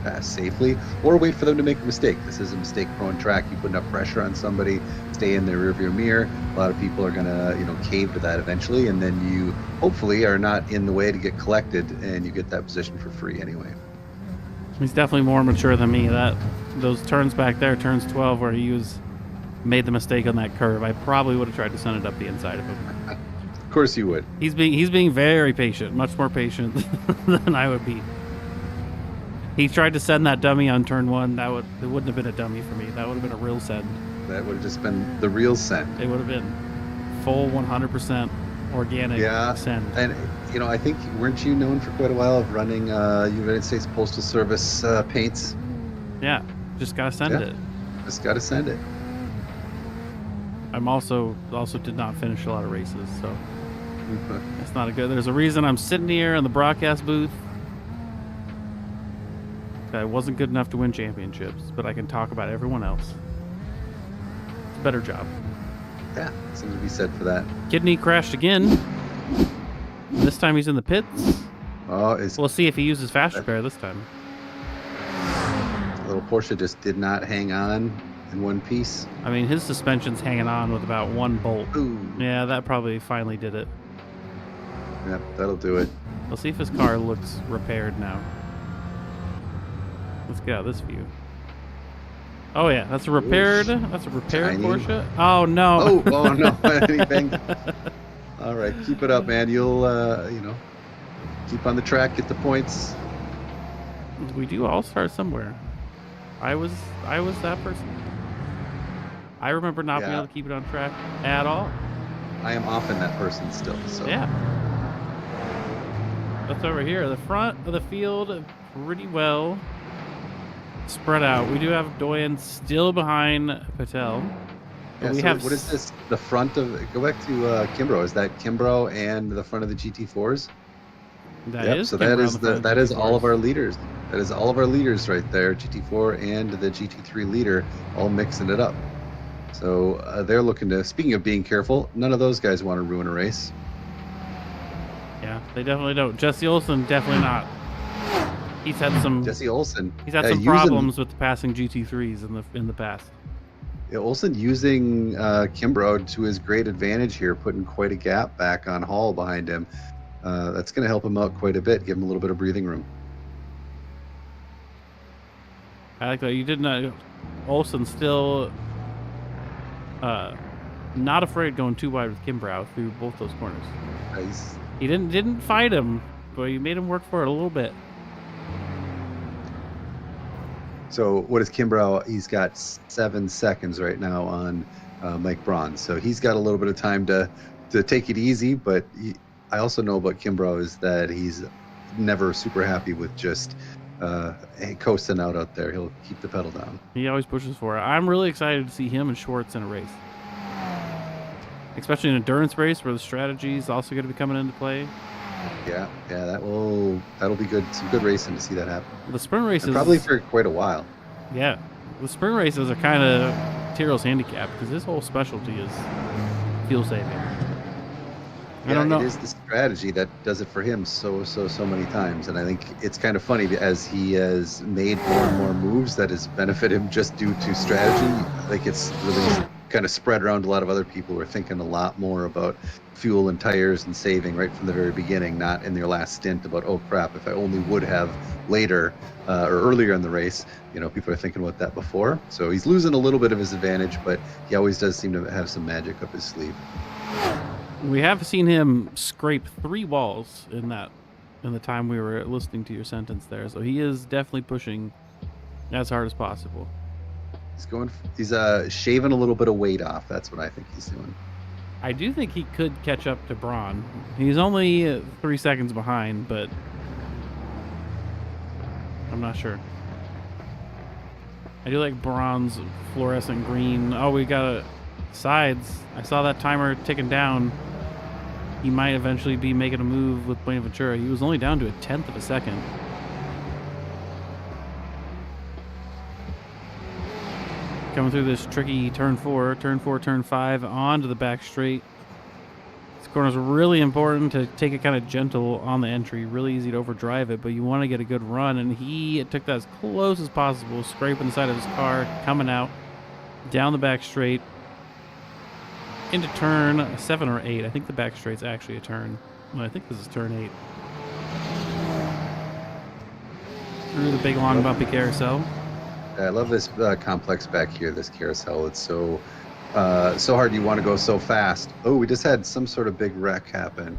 pass safely, or wait for them to make a mistake. This is a mistake-prone track. You put enough pressure on somebody, stay in their rearview mirror. A lot of people are gonna cave to that eventually, and then you hopefully are not in the way to get collected, and you get that position for free anyway. He's definitely more mature than me. Those turns back there, turns 12, where he made the mistake on that curve, I probably would have tried to send it up the inside of him. Of course you would. He's being very patient, much more patient than I would be. He tried to send that dummy on turn 1. It wouldn't have been a dummy for me. That would have been a real send. That would have just been the real send. It would have been full 100% organic send. And I think, weren't you known for quite a while of running United States Postal Service paints? Yeah, just gotta send it. Just gotta send it. I'm also did not finish a lot of races, so it's not a good. There's a reason I'm sitting here in the broadcast booth. I wasn't good enough to win championships, but I can talk about everyone else. It's a better job. Yeah, something to be said for that. Kidney crashed again. This time he's in the pits. Oh, we'll see if he uses fast repair this time. Little Porsche just did not hang on in one piece. I mean, his suspension's hanging on with about one bolt. Ooh. Yeah, that probably finally did it. Yep, that'll do it. We'll see if his car looks repaired now. Let's get out of this view. Oh yeah, that's a repaired. That's a repaired Tiny. Porsche. Oh no. Oh no! He banged it. All right, keep it up, man. You'll keep on the track, get the points. We do all start somewhere. I was that person. I remember not being able to keep it on track at all. I am often that person still. So yeah. That's over here. The front of the field, pretty well spread out. We do have Doyen still behind Patel. Yeah, so what is this? The front of go back to Kimbrough. Is that Kimbrough and the front of the GT4s? That is. So that is all of our leaders. That is all of our leaders right there. GT4 and the GT3 leader all mixing it up. So they're looking to. Speaking of being careful, none of those guys want to ruin a race. Yeah, they definitely don't. Jesse Olsen definitely not. He's had some. Jesse Olsen. He's had some problems with the passing GT3s in the past. Yeah, Olsen using Kimbrough to his great advantage here, putting quite a gap back on Hall behind him. That's going to help him out quite a bit, give him a little bit of breathing room. I like that. You did not. Olsen still not afraid going too wide with Kimbrough through both those corners. Nice. He didn't fight him, but he made him work for it a little bit. So what is Kimbrough? He's got 7 seconds right now on Mike Braun. So he's got a little bit of time to take it easy. But I also know about Kimbrough is that he's never super happy with just coasting out there. He'll keep the pedal down. He always pushes for it. I'm really excited to see him and Schwartz in a race, especially an endurance race where the strategy is also going to be coming into play. Yeah, that'll be good. Some good racing to see that happen. The sprint races probably for quite a while. Yeah, the sprint races are kind of Tyro's handicap because his whole specialty is fuel saving. I don't know. It is the strategy that does it for him so many times, and I think it's kind of funny as he has made more and more moves that has benefited him just due to strategy. Like it's really kind of spread around to a lot of other people who are thinking a lot more about fuel and tires and saving right from the very beginning, not in their last stint about, oh crap, if I only would have later or earlier in the race. People are thinking about that before. So he's losing a little bit of his advantage, but he always does seem to have some magic up his sleeve. We have seen him scrape 3 walls in the time we were listening to your sentence there. So he is definitely pushing as hard as possible. He's shaving a little bit of weight off. That's what I think he's doing. I do think he could catch up to Braun. He's only 3 seconds behind, but I'm not sure. I do like Braun's fluorescent green. Oh, we got sides. I saw that timer ticking down. He might eventually be making a move with Buenaventura. He was only down to 1/10 of a second. Coming through this tricky turn 4, turn 5, onto the back straight. This corner is really important to take it kind of gentle on the entry. Really easy to overdrive it, but you want to get a good run, and he took that as close as possible, scraping the side of his car, coming out, down the back straight, into turn 7 or 8. I think the back straight's actually a turn. Well, I think this is turn 8. Through the big, long, bumpy carousel. I love this complex back here, this carousel. It's so hard. You want to go so fast. Oh, we just had some sort of big wreck happen.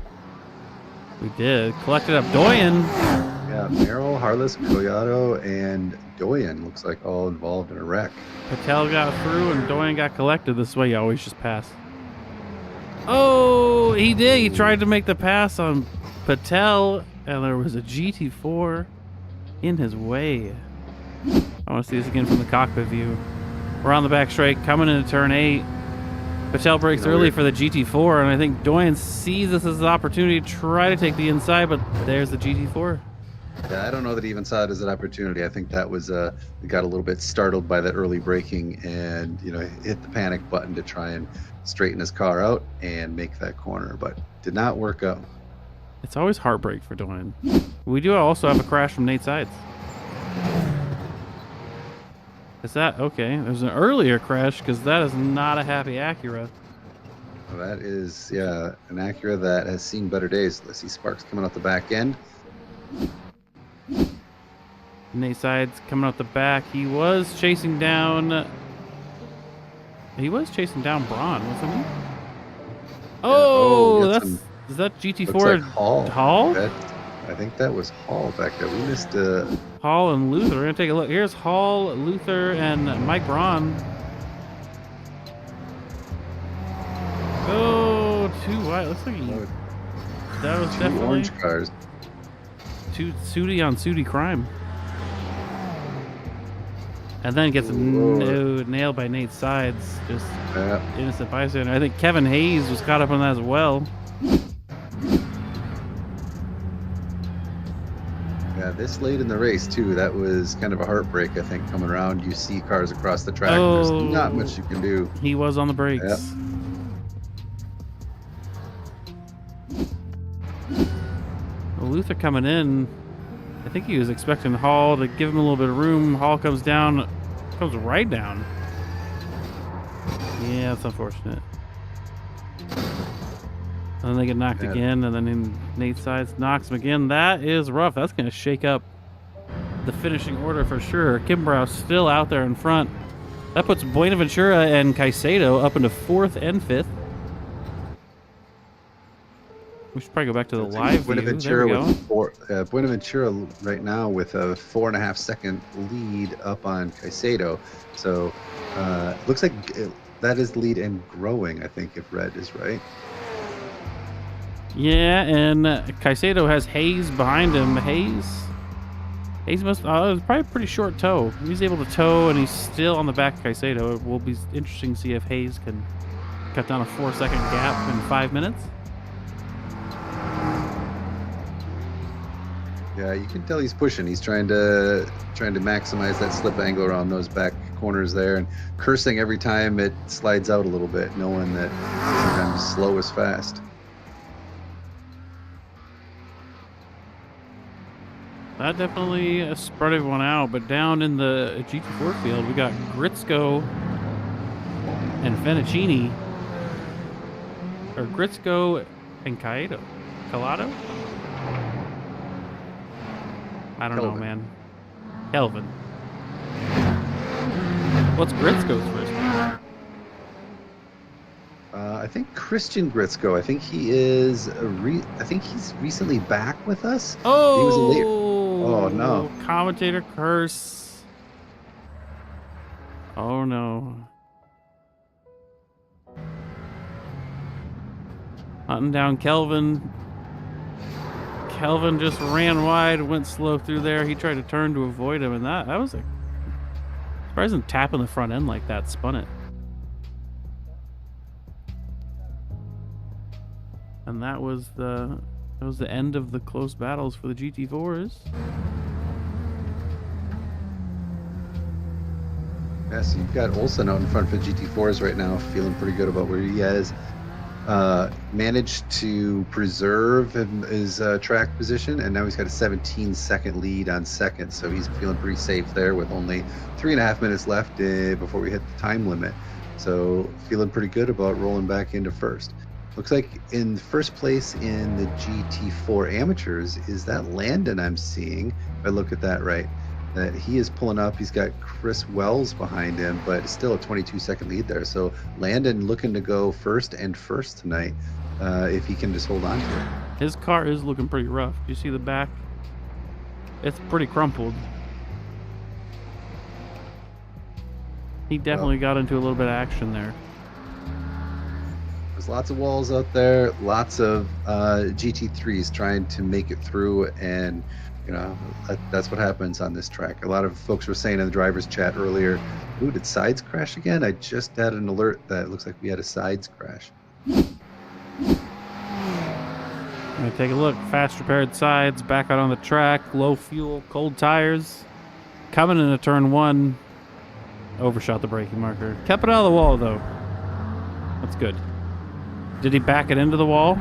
We did. Collected up Doyen. Yeah, Merrill, Harless, Collado, and Doyen looks like all involved in a wreck. Patel got through and Doyen got collected. This way you always just pass. Oh, he did. He tried to make the pass on Patel, and there was a GT4 in his way. I want to see this again from the cockpit view. We're on the back straight, coming into turn 8. Patel breaks early for the GT4, and I think Doyen sees this as an opportunity to try to take the inside, but there's the GT4. Yeah, I don't know that he even saw it as an opportunity. I think that was he got a little bit startled by that early braking and hit the panic button to try and straighten his car out and make that corner, but did not work out. It's always heartbreak for Doyen. We do also have a crash from Nate Sides. Is that okay? There's an earlier crash because that is not a happy Acura. Well, that is, an Acura that has seen better days. Let's see sparks coming out the back end. Nate Sides coming out the back. He was chasing down Braun, wasn't he? Oh, is that GT4 like Hall? Hall? I think that was Hall back there. We missed Hall and Luther. We're gonna take a look. Here's Hall, Luther, and Mike Braun. Oh, too wide. Looks like that was definitely orange cars. Too Sooty on Sooty crime. And then gets nailed by Nate Sides. Just innocent bystander. I think Kevin Hayes was caught up on that as well. Yeah, this late in the race too. That was kind of a heartbreak. I think coming around, you see cars across the track. There's not much you can do. He was on the brakes. Yep. Well, Luther coming in. I think he was expecting Hall to give him a little bit of room. Hall comes right down. Yeah, that's unfortunate. And then they get knocked again, and then Nate Sides knocks him again. That is rough. That's going to shake up the finishing order for sure. Kimbrough still out there in front. That puts Buenaventura and Caicedo up into 4th and 5th. We should probably go back to the live view. There we go. Buenaventura right now with a 4.5 second lead up on Caicedo. So looks like that is the lead and growing, I think, if Red is right. Yeah, and Caicedo has Hayes behind him. Hayes He's must. It was probably a pretty short tow. He's able to tow, and he's still on the back of Caicedo. It will be interesting to see if Hayes can cut down a 4-second gap in 5 minutes. Yeah, you can tell he's pushing. He's trying to maximize that slip angle around those back corners there, and cursing every time it slides out a little bit, knowing that sometimes slow is fast. That definitely spread everyone out, but down in the GT4 field, we got Gritzko and Fennicini. Or Gritzko and Collado? I don't know, man. Kelvin. What's Gritzko's first name? I think Christian Gritzko. I think he is. I think he's recently back with us. Oh, he was a late. Oh no! Commentator curse. Oh no! Hunting down Kelvin. Kelvin just ran wide, went slow through there. He tried to turn to avoid him, and that was a surprising tap in the front end like that. Spun it. And that was the end of the close battles for the GT4s. Yeah, so you've got Olsen out in front for the GT4s right now, feeling pretty good about where he has managed to preserve his track position, and now he's got a 17-second lead on second, so he's feeling pretty safe there with only 3.5 minutes left before we hit the time limit. So feeling pretty good about rolling back into first. Looks like in first place in the GT4 amateurs is that Landon I'm seeing, if I look at that right, that he is pulling up. He's got Chris Wells behind him, but still a 22-second lead there. So Landon looking to go first tonight if he can just hold on to it. His car is looking pretty rough. Do you see the back? It's pretty crumpled. He definitely got into a little bit of action there. There's lots of walls out there, lots of GT3s trying to make it through, and you know that's what happens on this track. A lot of folks were saying in the driver's chat earlier, ooh, did sides crash again? I just had an alert that it looks like we had a sides crash. Gonna take a look. Fast repaired sides, back out on the track, low fuel, cold tires. Coming into turn one, overshot the braking marker. Kept it out of the wall though. That's good. Did he back it into the wall?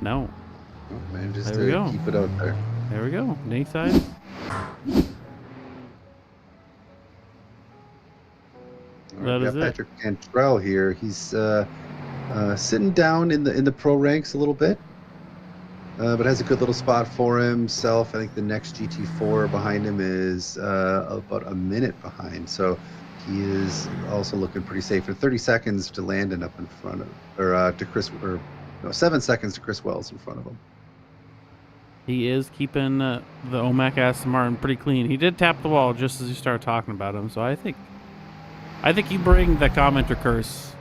No. Oh, man, just there we go. Keep it out there. There we go. Knee side. That is it. Patrick Cantrell here. He's sitting down in the pro ranks a little bit, but has a good little spot for himself. I think the next GT4 behind him is about a minute behind, so he is also looking pretty safe. For 30 seconds to Landon up in front of, or to Chris, or no, 7 seconds to Chris Wells in front of him. He is keeping the OMEC Aston Martin pretty clean. He did tap the wall just as you started talking about him, so I think you bring the commenter curse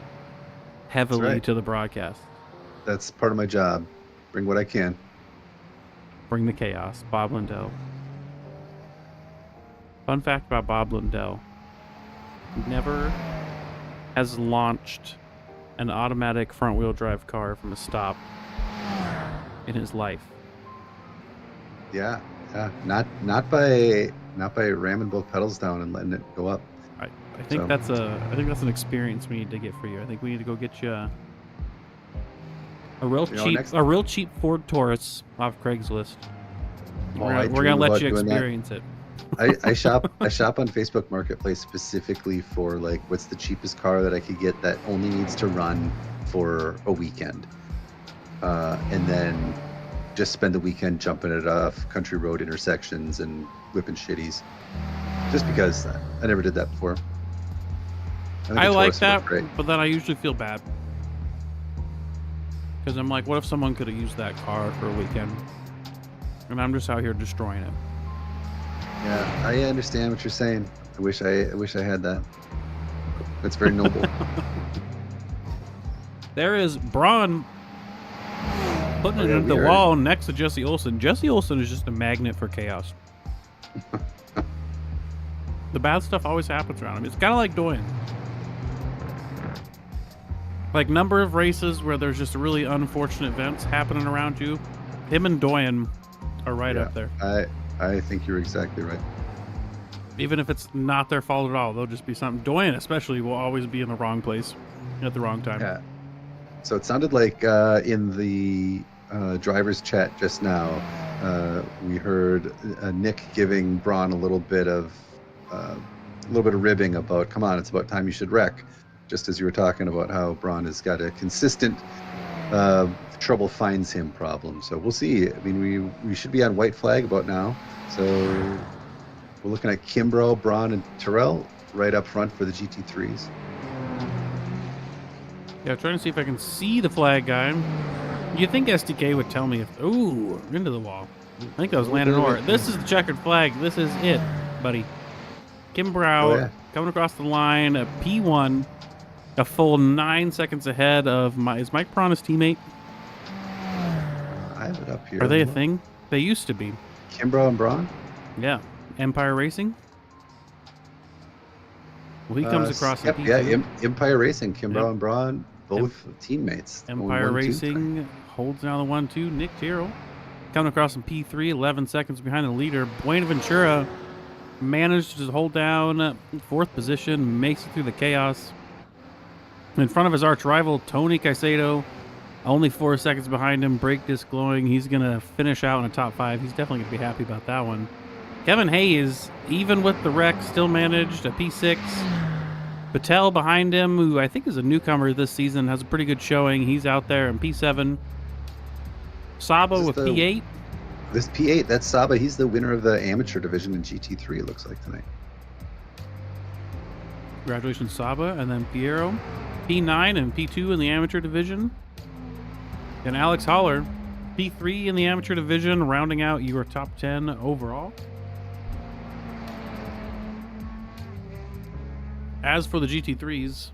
heavily to the broadcast. That's part of my job. Bring what I can. Bring the chaos. Bob Lindell. Fun fact about Bob Lindell. He never has launched an automatic front-wheel drive car from a stop in his life. Yeah. Not by ramming both pedals down and letting it go up. I think that's an experience we need to get for you. I think we need to go get you a real cheap Ford Taurus off Craigslist. We're gonna let you experience it. I shop on Facebook Marketplace specifically for like what's the cheapest car that I could get that only needs to run for a weekend, and then just spend the weekend jumping it off country road intersections and whipping shitties. Just because I never did that before. I like that, but then I usually feel bad because I'm like, what if someone could have used that car for a weekend, and I'm just out here destroying it. Yeah, I understand what you're saying. I wish I had that. That's very noble. There is Braun Putting Oh, it yeah, into the we are. wall next to Jesse Olsen. Jesse Olsen is just a magnet for chaos. The bad stuff always happens around him. It's kind of like Doyen. Like number of races where there's just really unfortunate events happening around you. Him and Doyen are right up there. I think you're exactly right. Even if it's not their fault at all, they'll just be something. Doyen especially will always be in the wrong place at the wrong time. Yeah. So it sounded like in the driver's chat just now, we heard Nick giving Braun a little bit of ribbing about, come on, it's about time you should wreck. Just as you were talking about how Braun has got a consistent trouble finds him problem. So we'll see. I mean, we should be on white flag about now. So we're looking at Kimbrough, Braun, and Terrell right up front for the GT3s. Yeah, trying to see if I can see the flag guy. You'd think SDK would tell me if... Ooh, into the wall. I think that was Landon Orr. This is the checkered flag. This is it, buddy. Kimbrough coming across the line, a P1, a full 9 seconds ahead of... Is Mike Braun his teammate? I have it up here. Are they a thing? They used to be. Kimbrough and Braun? Yeah. Empire Racing? Well, he comes across yep, the yeah, Empire Racing, Kimbrough and Braun, both teammates. Empire Racing holds down the 1-2. Nick Tyrrell coming across in P3, 11 seconds behind the leader. Buenaventura managed to hold down 4th position, makes it through the chaos. In front of his arch rival, Tony Caicedo, only 4 seconds behind him, brake disc glowing. He's going to finish out in the top 5. He's definitely going to be happy about that one. Kevin Hayes, even with the wreck, still managed a P6. Patel behind him, who I think is a newcomer this season, has a pretty good showing. He's out there in P7. Saba with P8. This P8, that's Saba. He's the winner of the amateur division in GT3, it looks like tonight. Congratulations, Saba. And then Piero, P9 and P2 in the amateur division. And Alex Holler, P3 in the amateur division, rounding out your top 10 overall. As for the GT3s,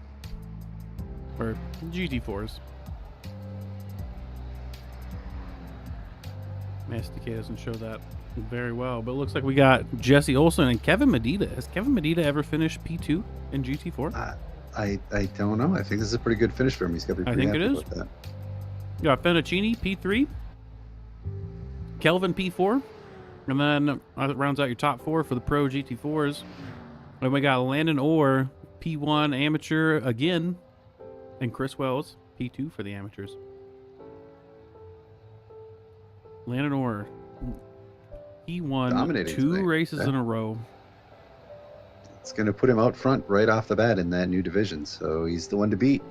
or GT4s, SDK doesn't show that very well, but it looks like we got Jesse Olsen and Kevin Medina. Has Kevin Medina ever finished P2 in GT4? I don't know. I think this is a pretty good finish for him. He's got to be pretty happy about that. You got Fennicini, P3. Kelvin, P4. And then that rounds out your top 4 for the Pro GT4s. And we got Landon Orr, P1 amateur again. And Chris Wells, P2 for the amateurs. Landon Orr, P1, Dominating 2 today. races in a row. It's going to put him out front right off the bat in that new division. So he's the one to beat.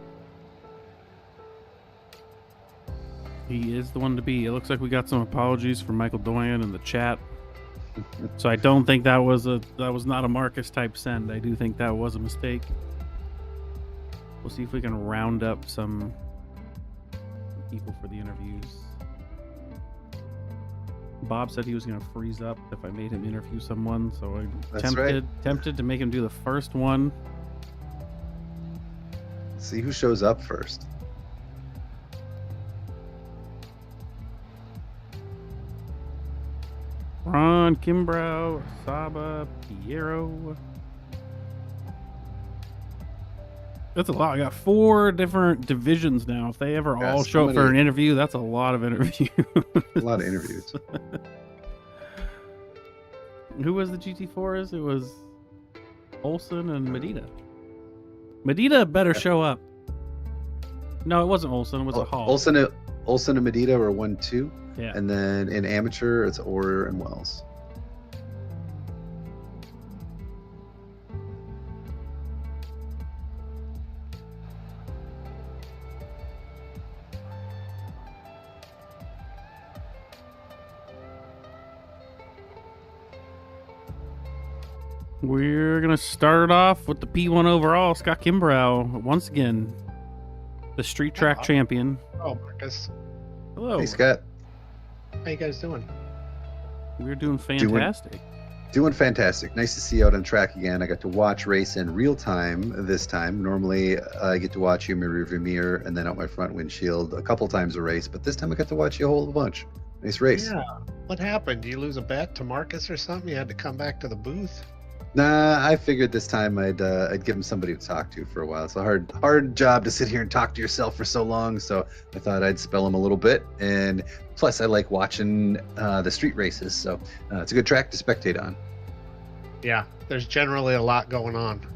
He is the one to beat. It looks like we got some apologies from Michael Doyen in the chat. So I don't think that was not a Marcus type send. I do think that was a mistake. We'll see if we can round up some people for the interviews. Bob said he was going to freeze up if I made him interview someone, so I tempted to make him do the first one. See who shows up first. Ron, Kimbrough, Saba, Piero. That's a lot. I got 4 different divisions now. If they ever all show up for an interview, that's a lot of interviews. A lot of interviews. Who was the GT4s? It was Olsen and Medina. Medina better show up. No, it wasn't Olsen. It was a Hall. Olsen and Medina were 1-2. Yeah. And then in amateur, it's Orr and Wells. We're going to start off with the P1 overall. Scott Kimbrough, once again, the street track champion. Oh, Marcus. Hello. Hey, Scott. How you guys doing? We're doing fantastic. Doing fantastic. Nice to see you out on track again. I got to watch race in real time this time. Normally, I get to watch you in my rearview mirror and then out my front windshield a couple times a race, but this time I got to watch you a whole bunch. Nice race. Yeah. What happened? Did you lose a bet to Marcus or something? You had to come back to the booth? Nah, I figured this time I'd give him somebody to talk to for a while. It's a hard job to sit here and talk to yourself for so long, so I thought I'd spell him a little bit. And plus, I like watching the street races, so it's a good track to spectate on. Yeah, there's generally a lot going on.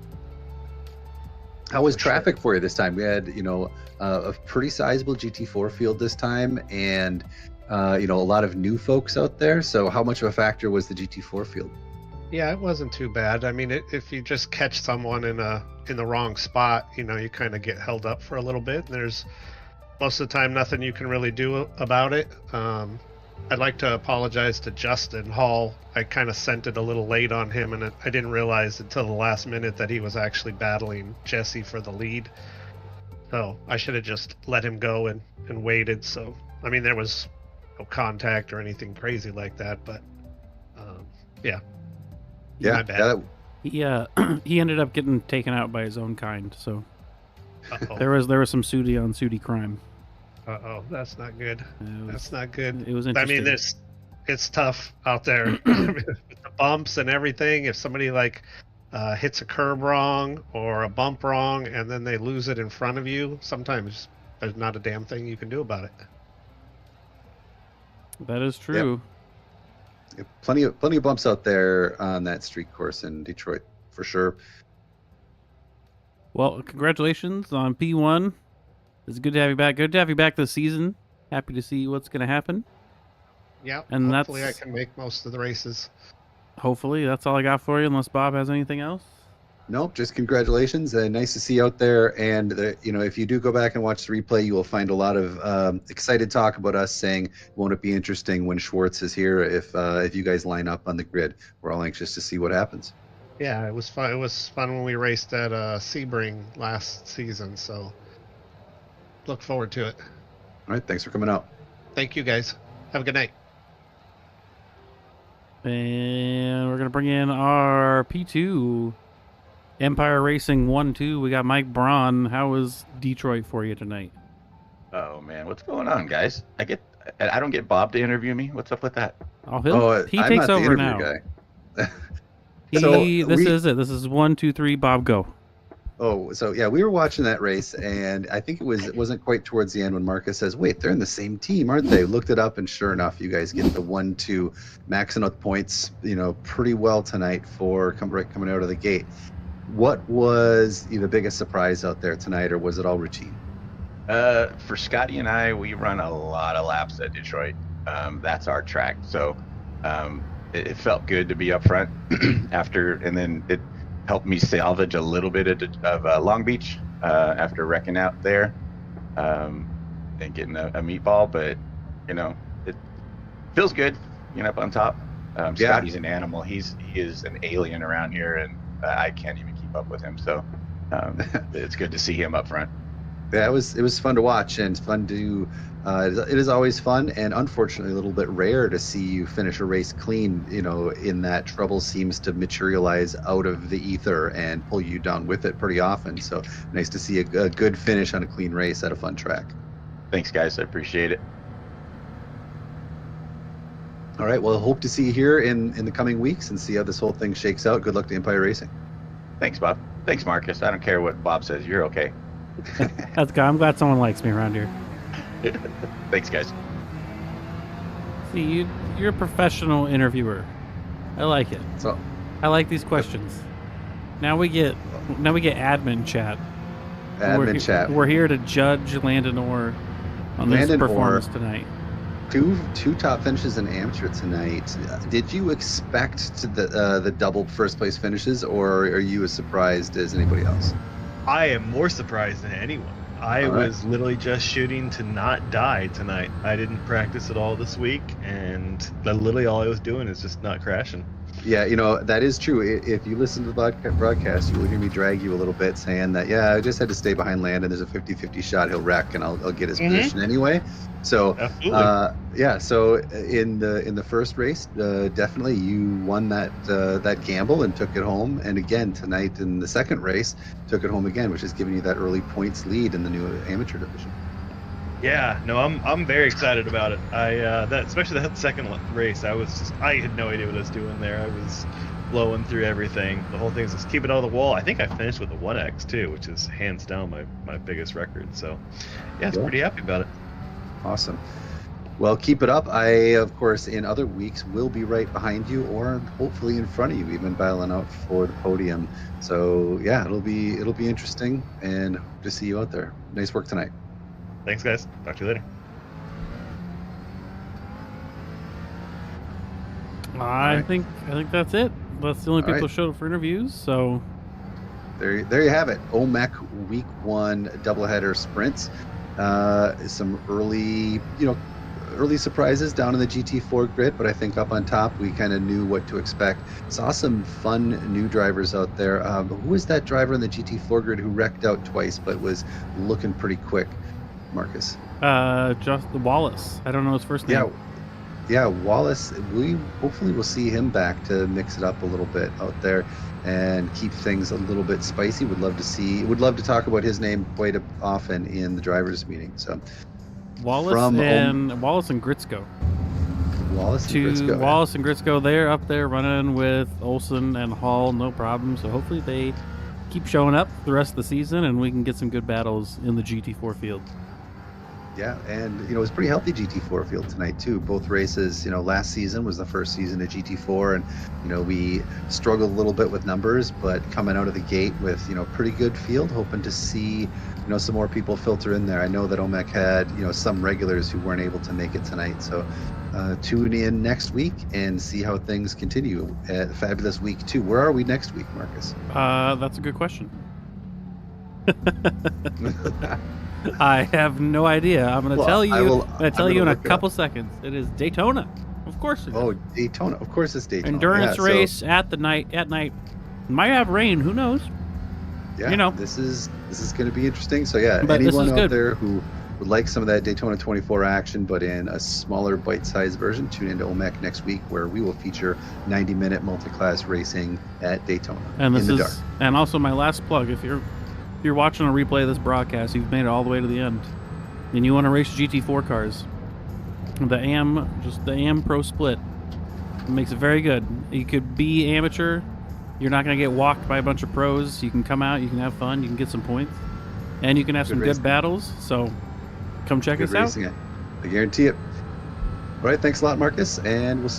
How was For traffic for you this time? We had, a pretty sizable GT4 field this time, and a lot of new folks out there. So, how much of a factor was the GT4 field? Yeah, it wasn't too bad. I mean, if you just catch someone in the wrong spot, you kind of get held up for a little bit. There's most of the time nothing you can really do about it. I'd like to apologize to Justin Hall. I kind of sent it a little late on him, and I didn't realize until the last minute that he was actually battling Jesse for the lead. So I should have just let him go and waited. So, I mean, there was no contact or anything crazy like that, but yeah. Yeah, My bad. He ended up getting taken out by his own kind. So Uh-oh. there was some Sudi on Sudi crime. Uh-oh, that's not good. That's not good. It was I interesting. mean, it's tough out there with the bumps and everything. If somebody hits a curb wrong or a bump wrong, and then they lose it in front of you, sometimes there's not a damn thing you can do about it. That is true. Plenty of bumps out there on that street course in Detroit, for sure. Well, congratulations on P1. It's good to have you back. Good to have you back this season. Happy to see what's going to happen. Yeah, And hopefully I that's- can make most of the races. Hopefully, that's all I got for you, unless Bob has anything else. Nope, just congratulations. Nice to see you out there. And, if you do go back and watch the replay, you will find a lot of excited talk about us saying, won't it be interesting when Schwartz is here if you guys line up on the grid? We're all anxious to see what happens. Yeah, it was fun. It was fun when we raced at Sebring last season, so look forward to it. All right, thanks for coming out. Thank you, guys. Have a good night. And we're going to bring in our P2 Empire Racing 1-2. We got Mike Braun. How was Detroit for you tonight? Oh man, what's going on, guys? I don't get Bob to interview me. What's up with that? Oh, he I'm takes not the over interview now. guy. This is it. This is 1, 2, 3. Bob, go. Oh, so yeah, we were watching that race, and I think it wasn't quite towards the end when Marcus says, "Wait, they're in the same team, aren't they?" Looked it up, and sure enough, you guys get the 1-2, maxing out points, pretty well tonight for coming out of the gate. What was the biggest surprise out there tonight, or was it all routine? For Scotty and I, we run a lot of laps at Detroit. That's our track, so it felt good to be up front and then it helped me salvage a little bit of Long Beach after wrecking out there and getting a meatball, but it feels good, up on top. Scotty's an animal. He is an alien around here, and I can't even keep up with him. So it's good to see him up front. Yeah, it was fun to watch, and fun to. It is always fun, and unfortunately a little bit rare to see you finish a race clean. In that trouble seems to materialize out of the ether and pull you down with it pretty often. So nice to see a good finish on a clean race at a fun track. Thanks, guys. I appreciate it. All right. Well, hope to see you here in the coming weeks and see how this whole thing shakes out. Good luck to Empire Racing. Thanks, Bob. Thanks, Marcus. I don't care what Bob says. You're okay. That's good. I'm glad someone likes me around here. Thanks, guys. See, you're a professional interviewer. I like it. So, I like these questions. Now we get admin chat. chat. We're here to judge Landon Orr on this Landon performance Orr. tonight. Two top finishes in amateur tonight. Did you expect the double first place finishes, or are you as surprised as anybody else? I am more surprised than anyone. I was literally just shooting to not die tonight. I didn't practice at all this week, and literally all I was doing is just not crashing. Yeah, that is true. If you listen to the broadcast, you will hear me drag you a little bit saying that, yeah, I just had to stay behind land and there's a 50-50 shot he'll wreck and I'll get his position anyway. So, Absolutely. yeah, so in the first race, definitely you won that gamble and took it home. And again, tonight in the second race, took it home again, which has given you that early points lead in the new amateur division. Yeah, no, I'm very excited about it. Especially that second race, I had no idea what I was doing there. I was blowing through everything. The whole thing is just keep it out of the wall. I think I finished with a 1X too, which is hands down my biggest record. So, yeah, it's pretty happy about it. Awesome. Well, keep it up. I, of course, in other weeks will be right behind you, or hopefully in front of you, even battling out for the podium. So yeah, it'll be interesting, and hope to see you out there. Nice work tonight. Thanks, guys. Talk to you later. I think that's it. That's the only people who showed up for interviews. So there you have it. OMEC Week 1 doubleheader sprints. Some early surprises down in the GT4 grid, but I think up on top we kind of knew what to expect. Saw some fun new drivers out there. Who was that driver in the GT4 grid who wrecked out twice but was looking pretty quick? Marcus. Just Wallace. I don't know his first name. Yeah, Wallace. We hopefully will see him back to mix it up a little bit out there and keep things a little bit spicy. Would love to talk about his name quite often in the drivers meeting. So Wallace and Gritzko. Wallace and Gritzko, they're up there running with Olsen and Hall, no problem. So hopefully they keep showing up the rest of the season and we can get some good battles in the GT4 field. Yeah, and it was a pretty healthy GT4 field tonight too. Both races, last season was the first season of GT4, and we struggled a little bit with numbers, but coming out of the gate with pretty good field, hoping to see some more people filter in there. I know that OMEC had some regulars who weren't able to make it tonight, so tune in next week and see how things continue at Fabulous Week 2. Where are we next week, Marcus? That's a good question. I have no idea. I'm going to tell you. I'm going to tell you in a couple seconds. It is Daytona. Of course it is. Oh, Daytona. Of course it's Daytona. Endurance race at night. Might have rain. Who knows? Yeah. This is going to be interesting. So yeah, but anyone out there who would like some of that Daytona 24 action, but in a smaller bite-sized version, tune into OMEC next week, where we will feature 90-minute multi-class racing at Daytona and in the dark. And also my last plug: if you're watching a replay of this broadcast, you've made it all the way to the end, and you want to race GT4 cars, the AM Pro Split makes it very good. You could be amateur. You're not going to get walked by a bunch of pros. You can come out, you can have fun, you can get some points, and you can have some good battles. So come check us out. I guarantee it. All right, thanks a lot, Marcus, and we'll see